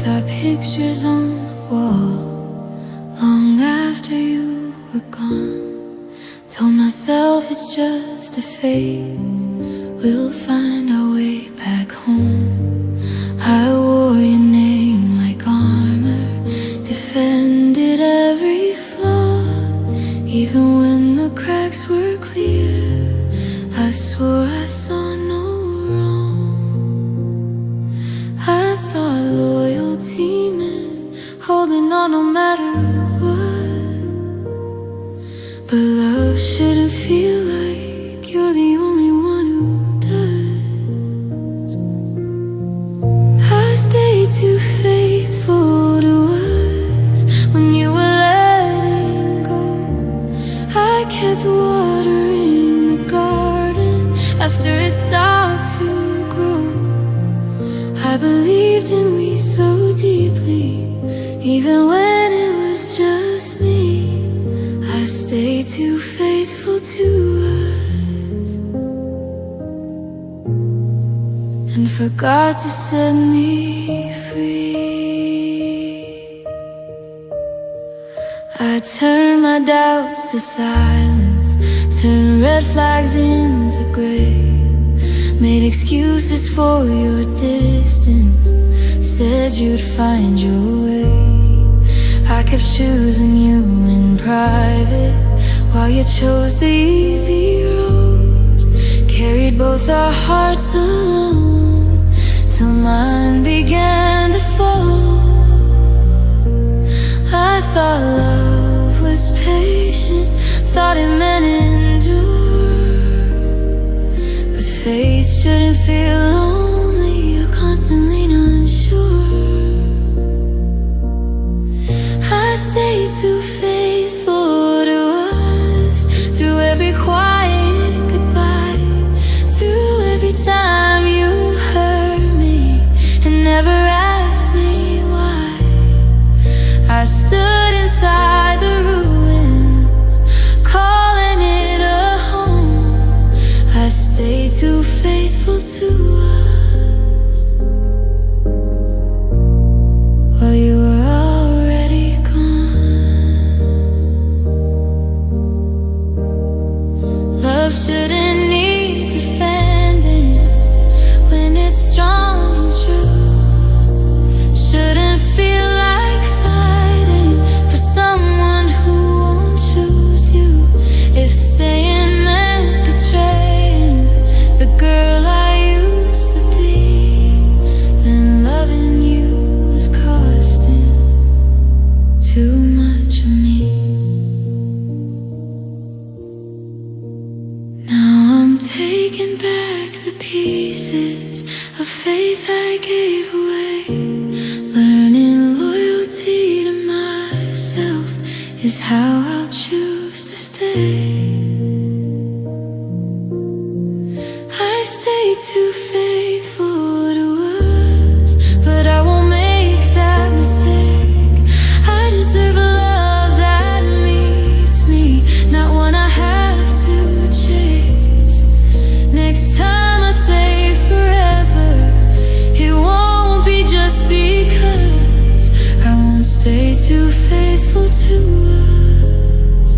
Our pictures on the wall, long after you were gone. Told myself it's just a phase, we'll find our way back home. I wore your name like armor, defended every flaw. Even when the cracks were clear, I swore I saw no wrong. I thought loyalty meant holding on no matter what, but love shouldn't feel like you're the only one who does. I stayed too faithful to us when you were letting go. I kept watering the garden after it stopped to grow. I believed in we so deeply, even when it was just me. I stayed too faithful to us and forgot to set me free. I turned my doubts to silence, turned red flags into gray, made excuses for your distance, said you'd find your way. I kept choosing you in private while you chose the easy road. Carried both our hearts alone till mine began to fall. I thought love was patient, thought it meant endure, but faith shouldn't feel lonely or constantly unsure. I stayed too faithful to us through every quiet goodbye, through every time you hurt me and never asked me why. I stood inside the ruins, calling it a home. I stayed too faithful to us while you were already gone. Love shouldn't need defending when it's strong and true. Shouldn't feel like fighting for someone who won't choose you. If staying meant betraying the girl I used to be, then loving you was costing too much of me. Now I'm taking back the pieces of faith I gave away. Learning loyalty to myself is how I'll choose to stay. I stay too faithful to us, but I won't make that mistake. I deserve a love that meets me, not one I have to chase. Next time I say forever, it won't be just because I won't stay too faithful to us.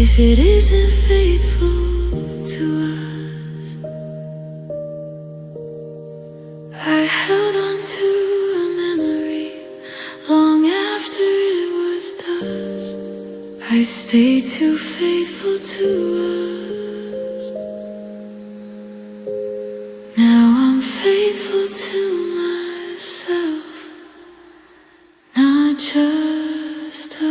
if it isn't faithful to us. I held on to a memory long after it was dust. I stayed too faithful to us. Now I'm faithful to myself, not just us.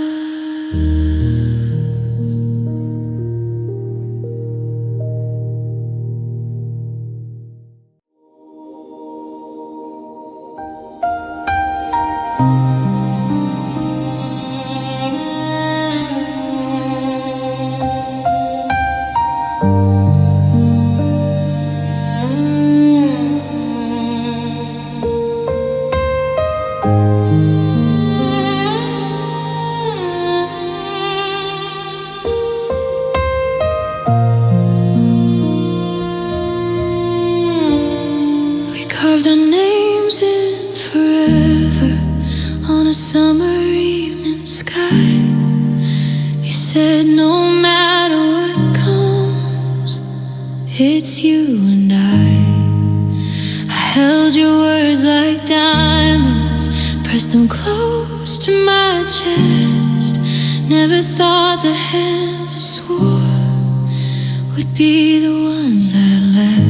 Carved our names in forever on a summer evening sky. You said no matter what comes, it's you and I held your words like diamonds, pressed them close to my chest. Never thought the hands I swore would be the ones that left.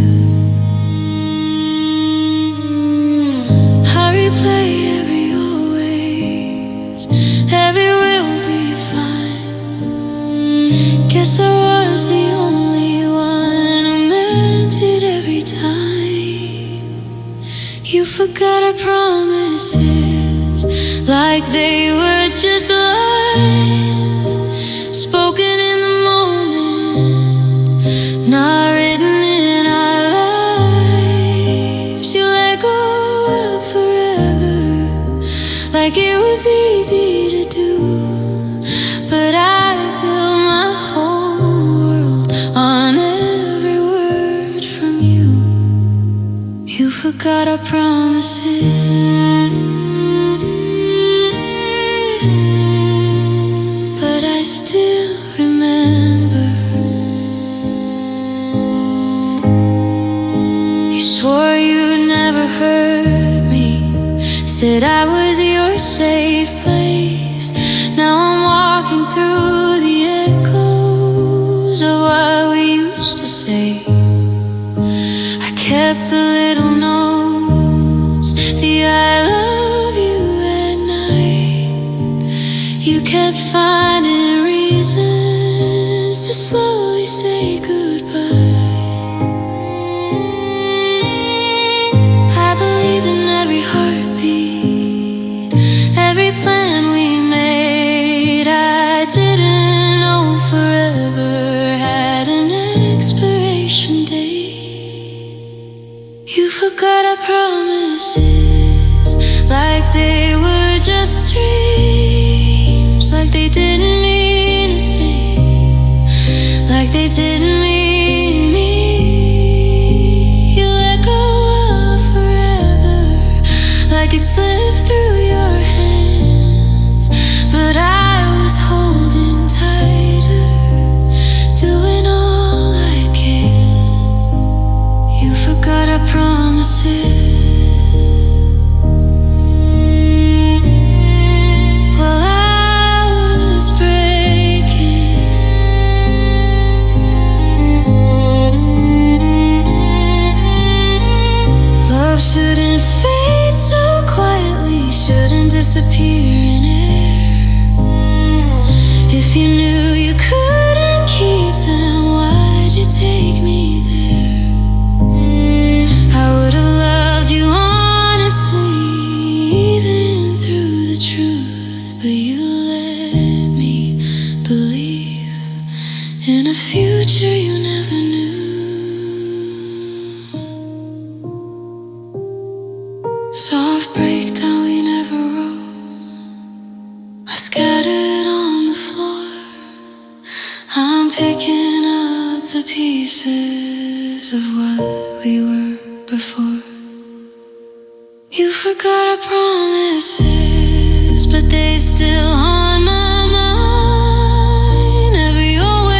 Replay every always, every will be fine. Guess I was the only one who meant it every time. You forgot our promises like they were just lines spoken in the moment, not written in our lives. You let go of forever, like it was easy to do, but I built my whole world on every word from you. You forgot our promises, but I still remember. You swore you'd never hurt me, said I was your safe place. Now I'm walking through the echoes of what we used to say. I kept the little notes, the I love you at night. You kept finding reasons to slowly say goodbye. I believed in every heartbeat, every plan we made. I didn't know forever had an expiration date. You forgot our promises like they were just dreams, like they didn't mean a thing, like they didn't mean me. You let go of forever, like it slipped through your hands, but I was holding tighter, doing all I can. You forgot our promises. Well, I was breaking. Love shouldn't fade so quietly, shouldn't disappear in air. If you knew you couldn't keep them, why'd you take me there? I would have loved you honestly, even through the truth, but you let me believe in a future you never knew. Soft breakdown we never wrote are scattered on the floor. I'm picking up the pieces of what we were before. You forgot our promises, but they still on my mind. Every always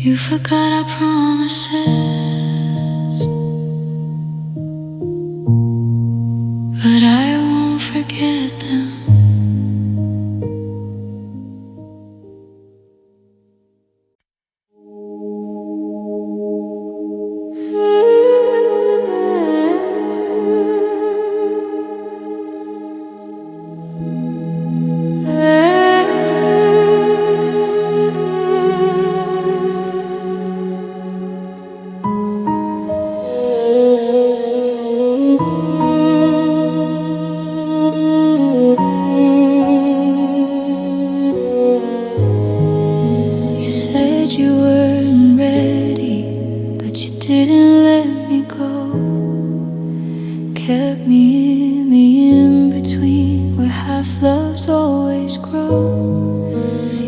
You forgot our promises, but I won't forget them. Kept me in the in-between where half-loves always grow.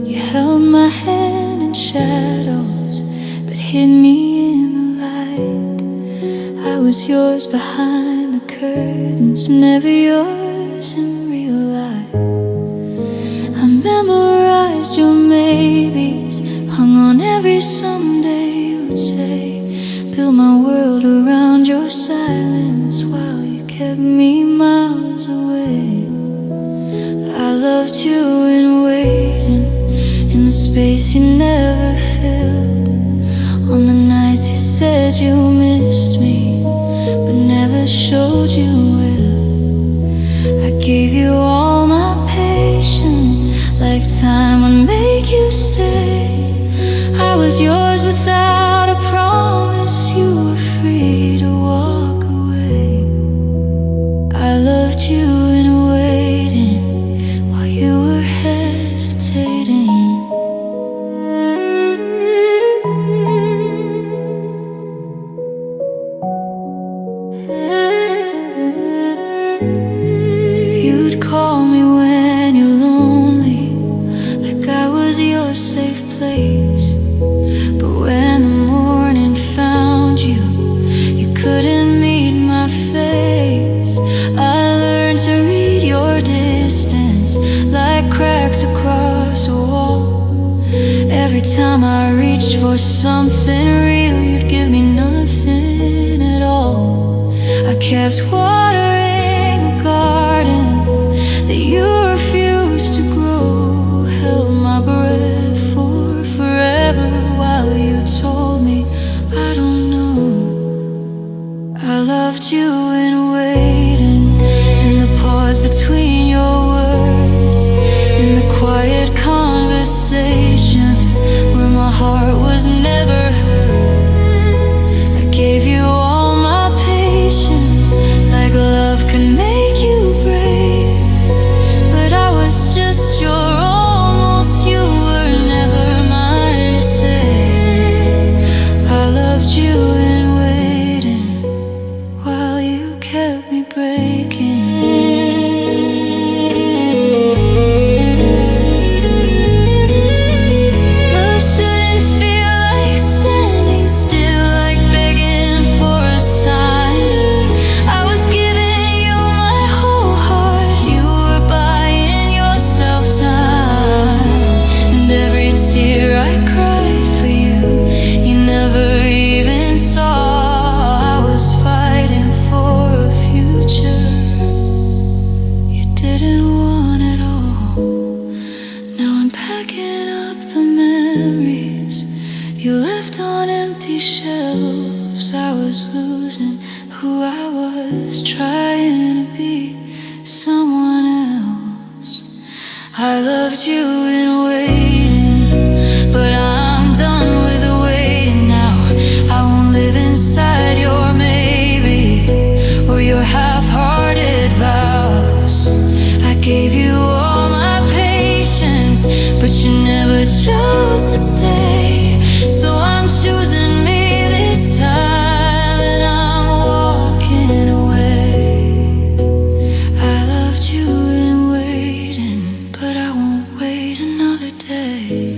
You held my hand in shadows, but hid me in the light. I was yours behind the curtains, never yours in real life. I memorized your maybes, hung on every someday you'd say. Built my world around your silence while you kept me miles away. I loved you in waiting, in the space you never filled. On the nights you said you missed me, but never showed you will. I gave you all my patience, like time would make you stay. I was yours without a promise, you were free to walk away. I loved you in waiting while you were hesitating. You'd call me when you're lonely, like I was your safe place. But when the morning found you, you couldn't meet my face. I learned to read your distance like cracks across a wall. Every time I reached for something real, you'd give me nothing at all. I kept watering a garden that you refused to grow. Held my breath for forever while you told me I don't know. I loved you in waiting, in the pause between your words, in the quiet conversations where my heart was never heard. I gave you all my patience, like love could make you brave. But I was just your almost, you were never mine to save. I loved you in waiting while you kept me breaking. Love shouldn't feel like standing still, like begging for a sign. I was giving you my whole heart, you were buying yourself time. And every tear I cried for you, you never even saw. I was fighting for a future you didn't want at all. Now I'm packing up the memories you left on empty shelves. I was losing who I was, trying to be someone else. I loved you in waiting, but I'm done with the waiting now. I won't live inside your maybe or your half-hearted vows. I gave you all my patience, but you never chose to stay. So I'm choosing me this time, and I'm walking away. I loved you in waiting, but I won't wait another day.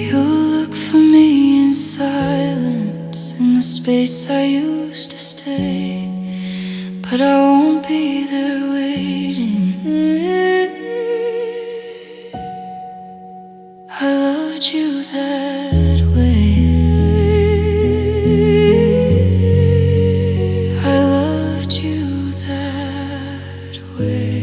You look for me in silence, in the space I used to stay. But I won't be there waiting. loved you that way. I loved you that way.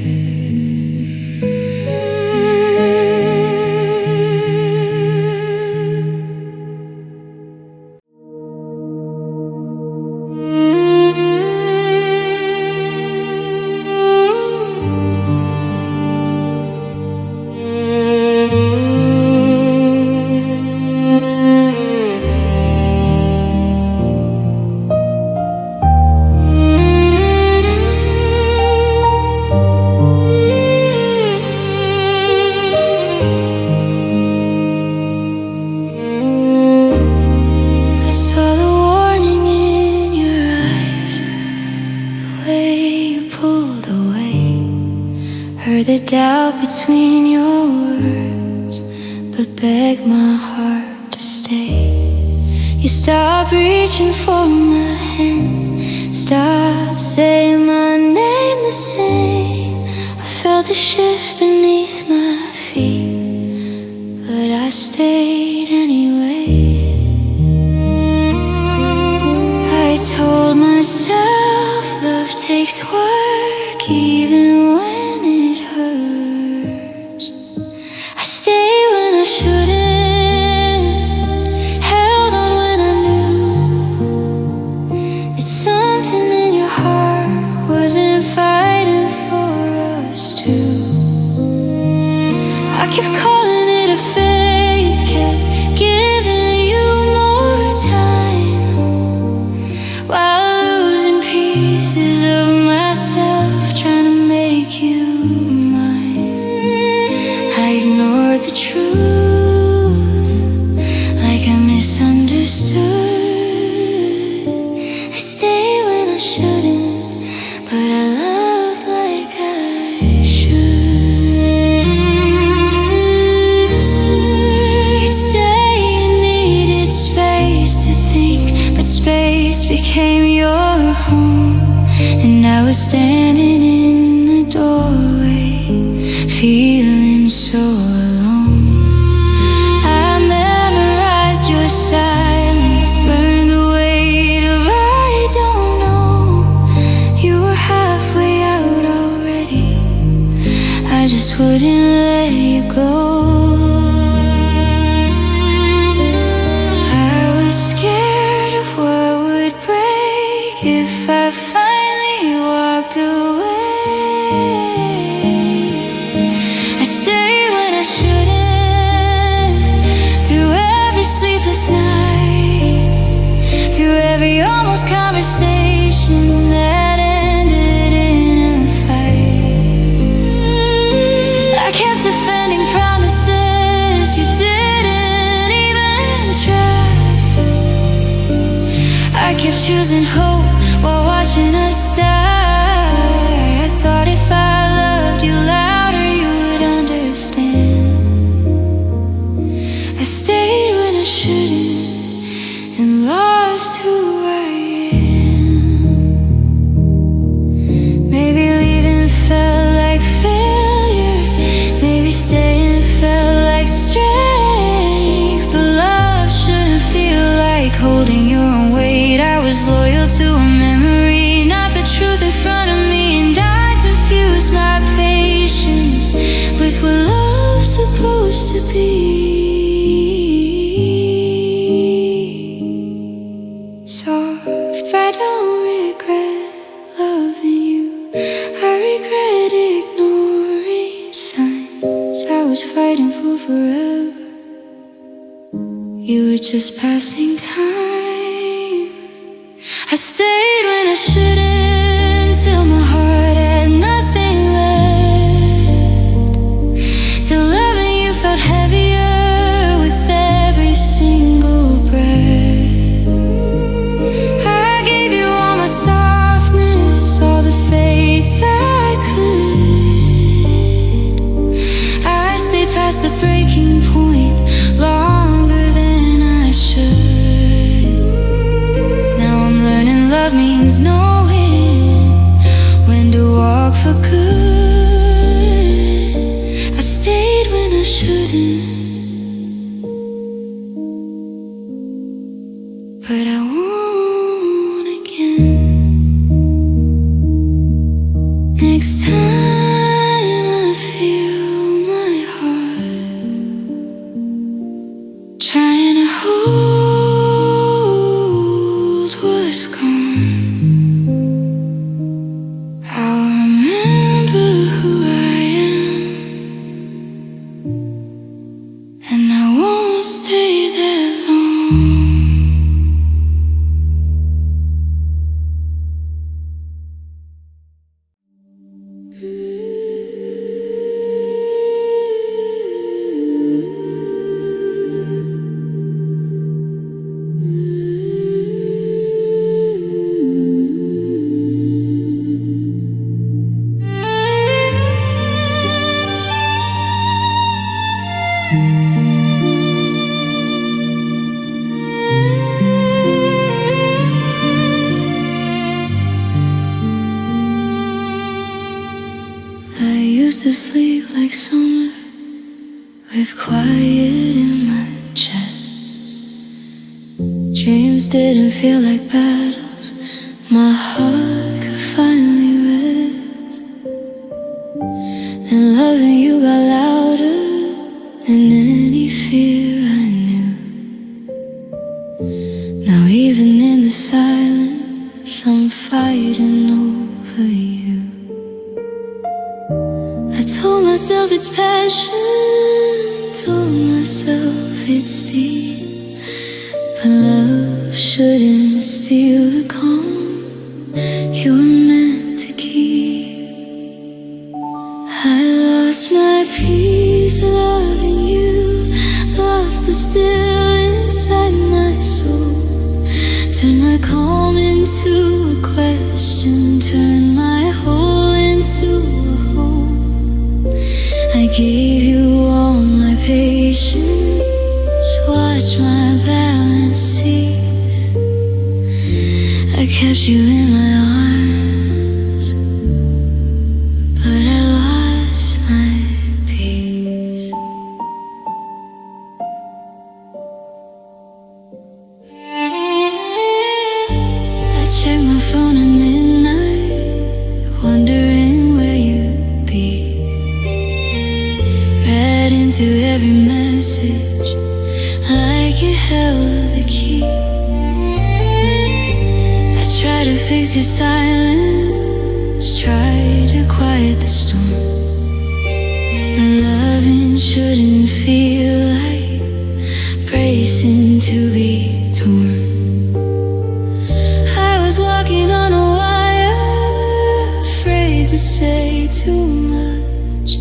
The doubt between your words, but begged my heart to stay. You stopped reaching for my hand, stopped saying my name the same. I felt the shift beneath my feet, but I stayed anyway. I told myself love takes work even when it hurts. I stayed when I shouldn't, held on when I knew that something in your heart wasn't fighting for us two. I kept calling it a phase, kept giving you more time, while losing pieces of myself, trying to make you mine. I ignored the truth, like I misunderstood. I stayed when I shouldn't, but I loved like I should. You'd say you needed space to think, but space became your home. And I was standing in the doorway, feeling so alone. I memorized your silence, learned the weight of I don't know. You were halfway out already, I just wouldn't let you go. I was scared of what would break if I finally walked away. I stayed when I shouldn't, through every sleepless night, through every almost conversation that ended in a fight. I kept defending promises you didn't even try. I kept choosing hope while watching us die. I thought if I loved you louder, you would understand. I stayed when I shouldn't, and lost who I am. Maybe leaving felt like failure, maybe staying felt like strength. But love shouldn't feel like holding your own weight. I was loyal to a memory, not the truth in front of me. And I confused my patience with what love's supposed to be. Soft, I don't regret loving you, I regret ignoring signs I was fighting for forever. You were just passing time. I stayed when I shouldn't, till my heart had nothing left, till loving you felt heavier with every single breath. I gave you all my softness, all the faith I could. I stayed past the breaking point longer than I should. Now I'm learning love means knowing when to walk for good. I stayed when I shouldn't. stay that long. Used to sleep like summer with quiet in my chest. Dreams didn't feel like battles, my heart could finally rest. And loving you got louder than any fear I knew. Now even in the silence I'm fighting over you. Told myself it's passion, told myself it's deep, but love shouldn't steal the calm you were meant to keep. I lost my peace loving you, lost the still inside my soul. Turned my calm into a question, turned my whole into a hole. I gave you all my patience, watch my balance cease. I kept you in my arms, but I lost my peace. I checked my phone at midnight, wondering where you'd be. Read into every message like you held the key. I tried to fix your silence, tried to quiet the storm. But loving shouldn't feel like bracing to be torn. I was walking on a wire, afraid to say too much.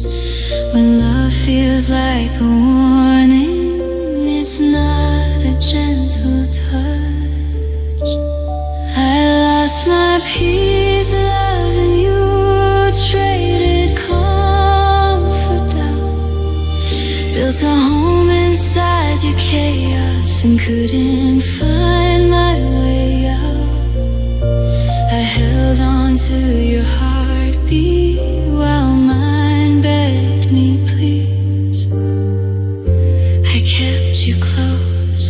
When love feels like a warning, it's not a gentle touch. I lost my peace loving you, traded comfort out. Built a home inside your chaos and couldn't find my way out. I held on to your heartbeat while mine begged me please. I kept you close,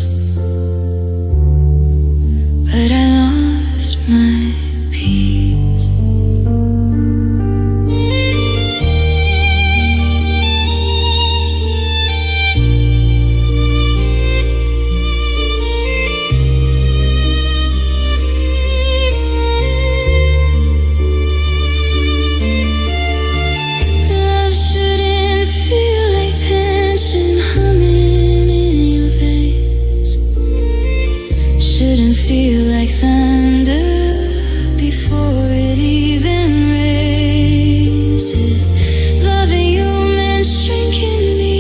but I lost my peace. Love shouldn't feel like tension humming in your veins. Shouldn't feel like thunder before it even races. Loving you meant shrinking me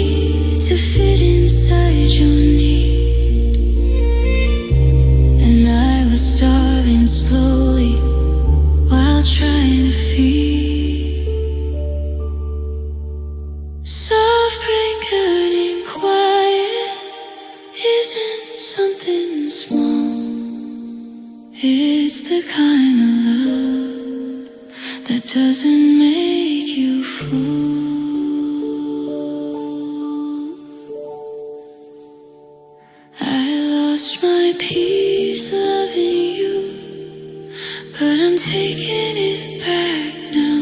to fit inside your need. And I was starving slowly while trying to feed. Soft rain curtain quiet isn't something small. It's the kind of love that doesn't make you fall. I lost my peace loving you, but I'm taking it back now.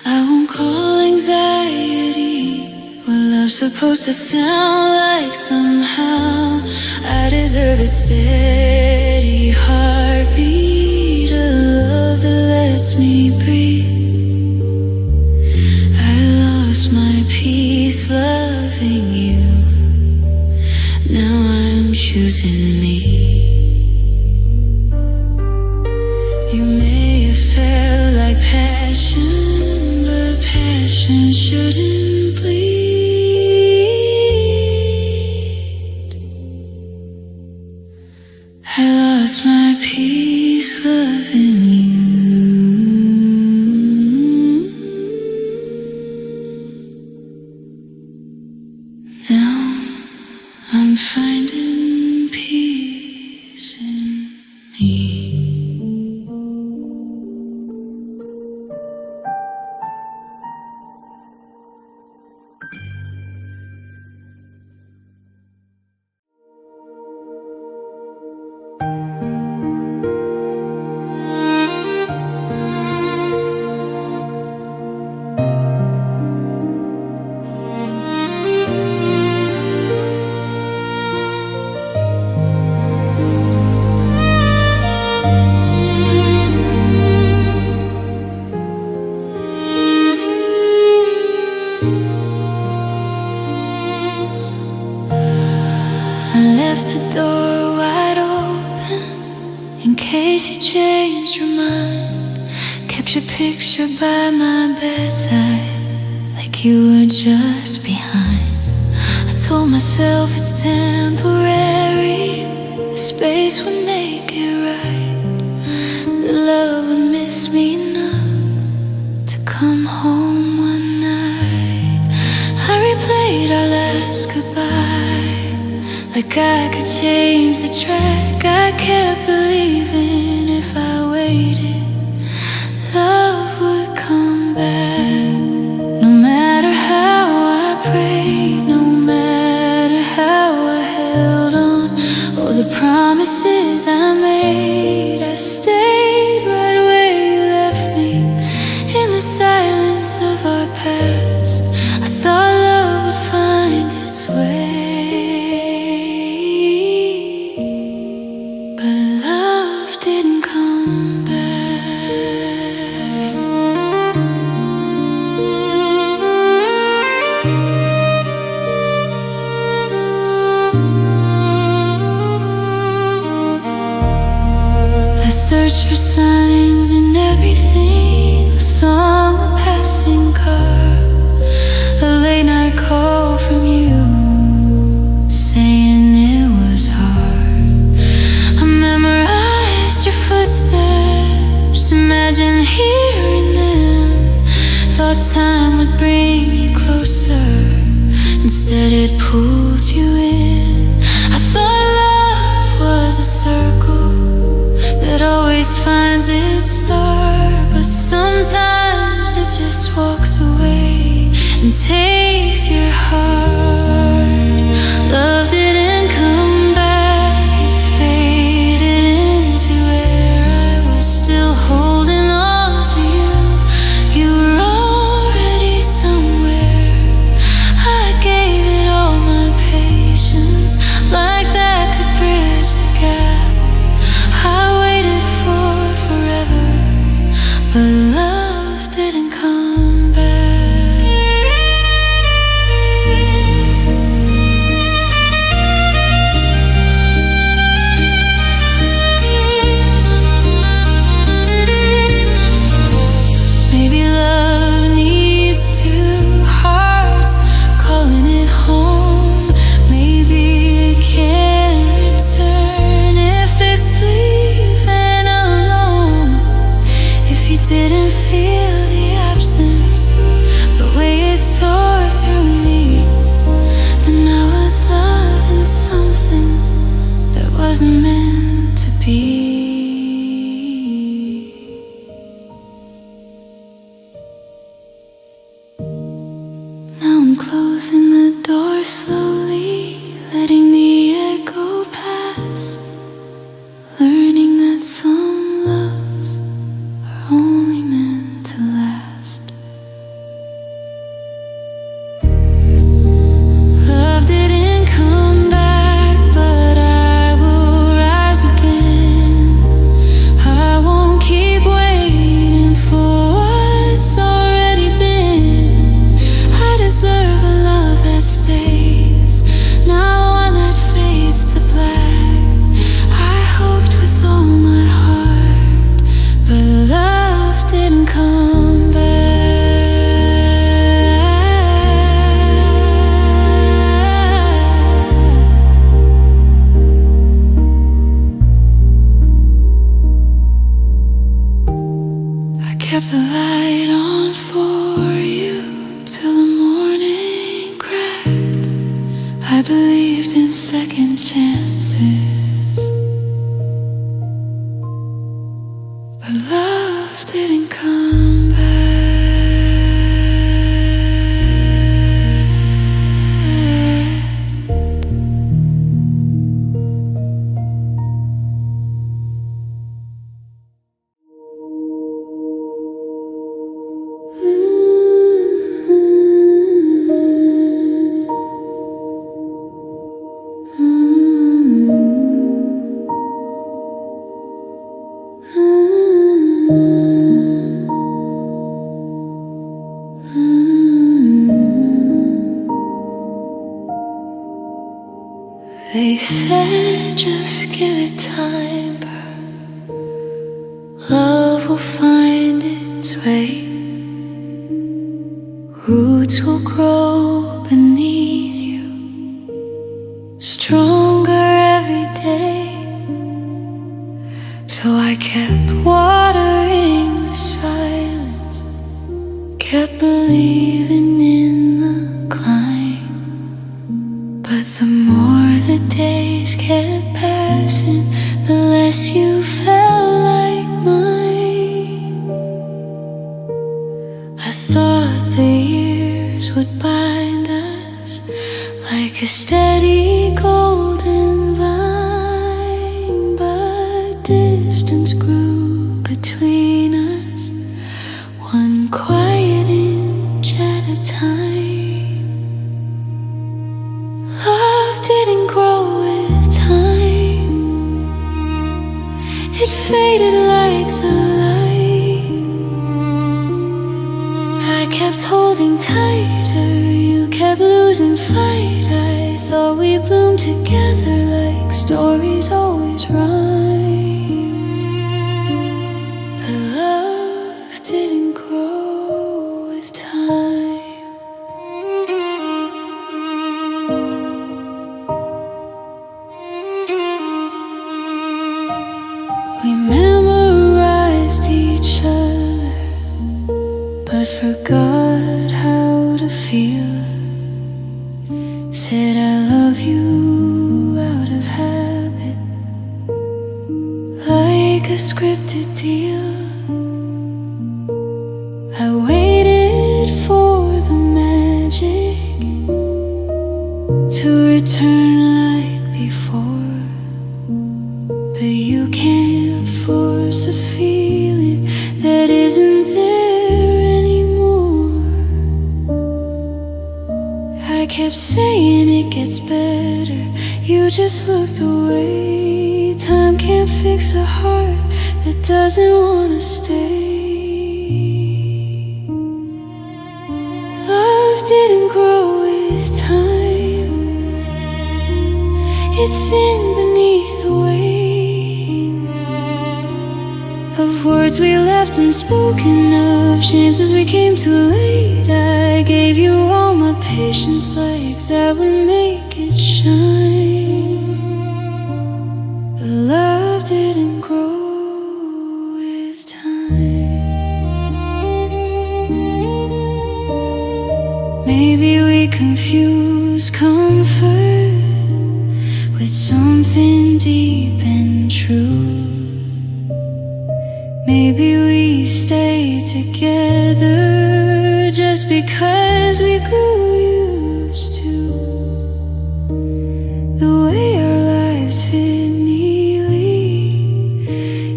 I won't call anxiety what love's supposed to sound like. Somehow I deserve a steady heartbeat, a love that lets me breathe. I lost my peace loving you, losing me. You may have felt like passion, but passion shouldn't bleed. I lost my peace loving you. Now I'm finding peace in me. I left the door wide open in case you changed your mind. Kept your picture by my bedside like you were just behind. I told myself it's temporary, the space would make it right. The love would miss me enough to come home one night. I replayed our last goodbye like I could change the track. I kept believing if I waited, love would come back. No matter how I prayed, no matter how I held on, all the promises I made, I stayed right where you left me. In the silence of our past, I thought love would find its way. Didn't come back. I searched for signs in everything, a song, a passing car, a late night call from you saying it was hard. I memorized your footsteps, imagine hearing them. Thought time would bring you closer, instead it pulled you in. I thought love was a circle that always finds its start, but sometimes it just walks away and takes your heart. Love didn't come back, it faded into air. I was still holding on to you, you were already somewhere. I gave it all my patience, like that could bridge the gap. I waited for forever, but love didn't come back. Maybe love needs two hearts calling it home. Maybe it can't return if it's leaving alone. If you didn't feel the absence, the way it tore through me, then I was loving something that wasn't meant to be. Now I'm closing the door slowly, letting the echo pass, learning that some loves are only meant to last. Love didn't come back, but I will rise again. I won't keep waiting for what's already been. I deserve a love that stays. I believed in second chances, but love didn't come back. They said just give it time, love will find its way. Roots will grow beneath you, stronger every day. So I kept watering the silence, kept believing in the climb. But the more the days kept passing, the less you felt like mine. I thought the years would bind us like a steady golden vine, but distance grew between us, one quiet inch at a time. Love didn't grow with time, it faded like the light. I kept holding tighter, you kept losing fight. I thought we bloomed together like stories always rhyme, but love didn't grow with time. We memorized each other, but forgot how to feel. Said I love you out of habit, like a scripted deal. I waited for the magic to return like before, but you can't force a feeling that isn't there anymore. I kept saying it gets better, you just looked away. Time can't fix a heart that doesn't wanna stay. Love didn't grow with time, it thinned beneath the weight of words we left unspoken, of chances we came too late. I gave you all my patience, like that would make it shine, but love didn't grow with time. Maybe we confuse comfort with something deep and true. Maybe we stay together just because we grew used to the way our lives fit neatly,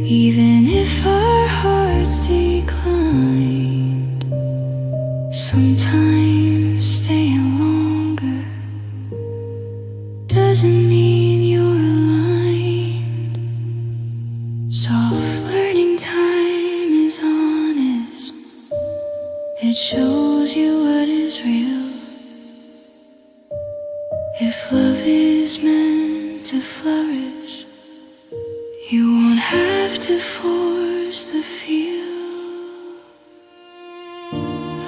even if our hearts declined. Sometimes staying longer doesn't mean you're aligned. Soft learning time is honest, it shows you what is real. If love is meant to flourish, you won't have to force the feel.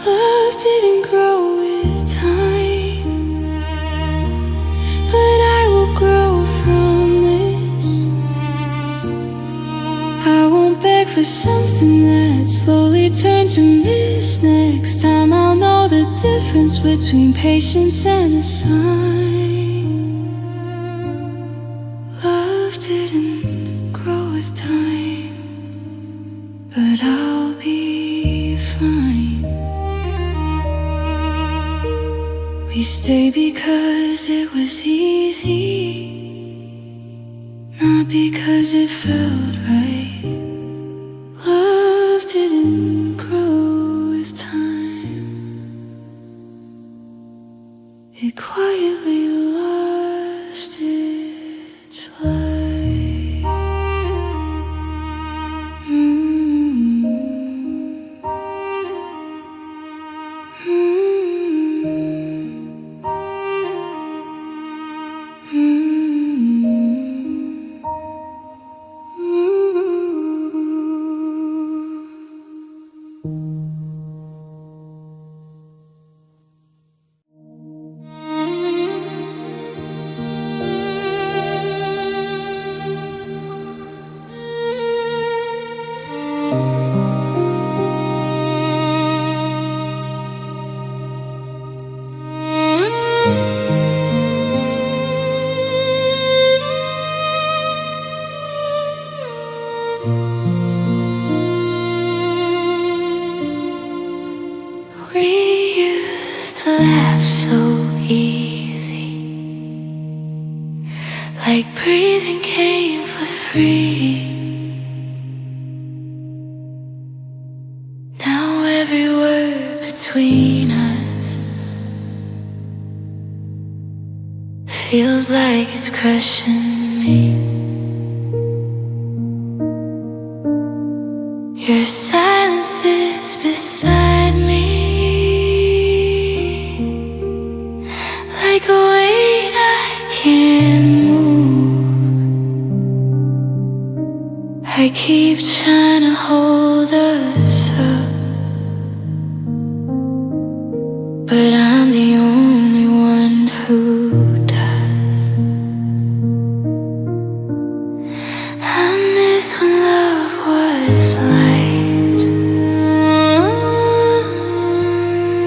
Love didn't grow with time, but I will grow from this. I won't beg for something that slowly turned to miss. Next time I'll know the difference between patience and a sign. stay because it was easy, not because it felt right. Love didn't grow with time. It quietly lost its light. To laugh so easy, like breathing came for free. Now every word between us feels like it's crushing me. Your silence is beside me, like a weight I can't move. I keep trying to hold us up, but I'm the only one who does. I miss when love was light,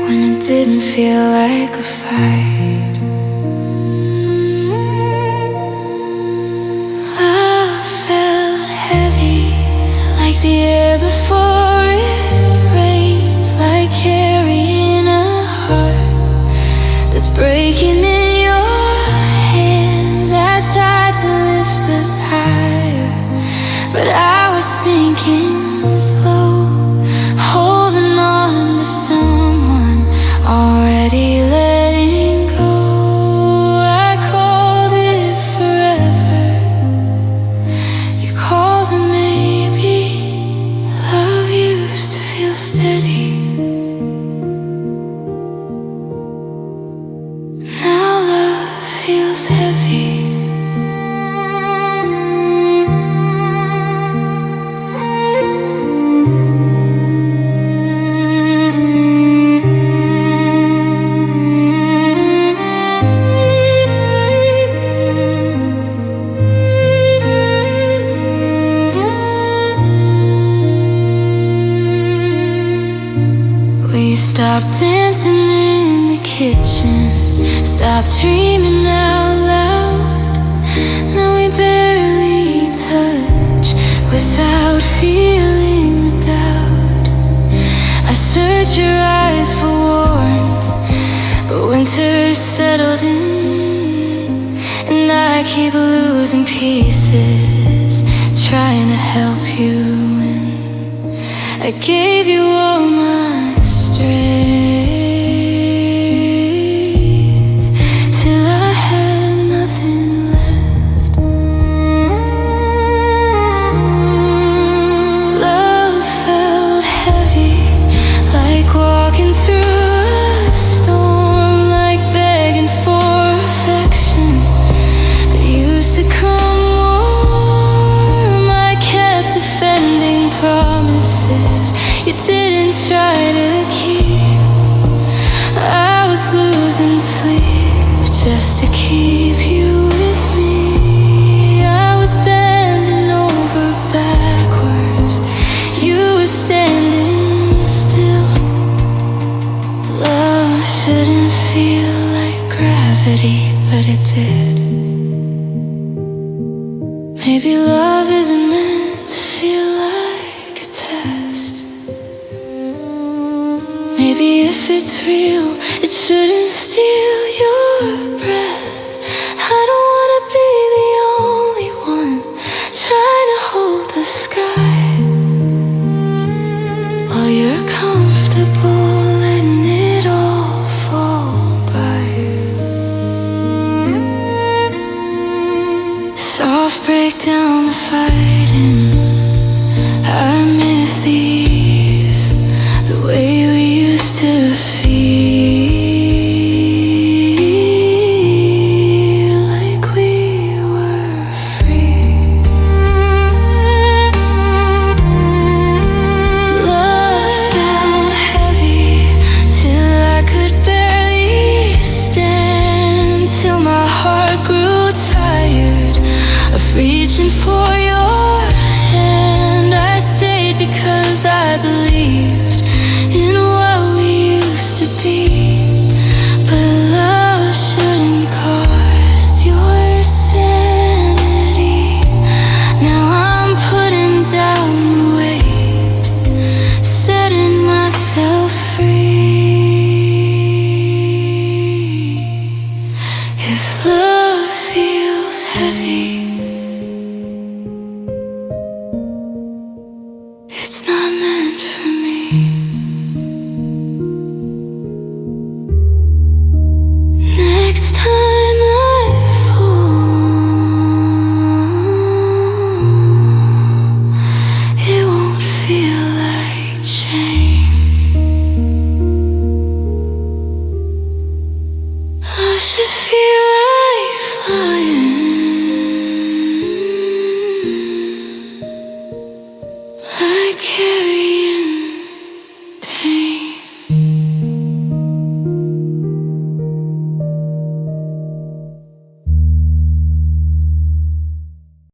when it didn't feel like a fight. The air before it rains, like carrying a heart that's breaking in your hands. I tried to lift us higher, but I was sinking slow, holding on to someone already letting go. I called it forever, you called it maybe. Love used to feel steady, now love feels heavy. We stopped dancing in the kitchen, stopped dreaming out loud. Now we barely touch without feeling the doubt. I search your eyes for warmth, but winter settled in, and I keep losing pieces, trying to help you win. I gave you all my strength, till I had nothing left. Love felt heavy, like walking through a storm, like begging for affection that used to come warm. I kept defending promises you didn't try to keep. I was losing sleep just to keep you with me. I was bending over backwards, you were standing still. Love shouldn't feel like gravity, but it did. Maybe love isn't meant to feel like a test. Maybe if if it's real, it shouldn't steal your breath. I don't wanna be the only one trying to hold the sky while you're comfortable letting it all fall by. Soft break down the fighting. I miss these, the way we used to feel like we were free. Love felt heavy till I could barely stand, till my heart grew tired of reaching for your hand. I stayed because I believed in what we used to be, but love shouldn't cost your sanity. Now I'm putting down the weight, setting myself free. If love feels heavy, it's not meant for me. Next time I fall, it won't feel like chains. I should feel like flying. I carry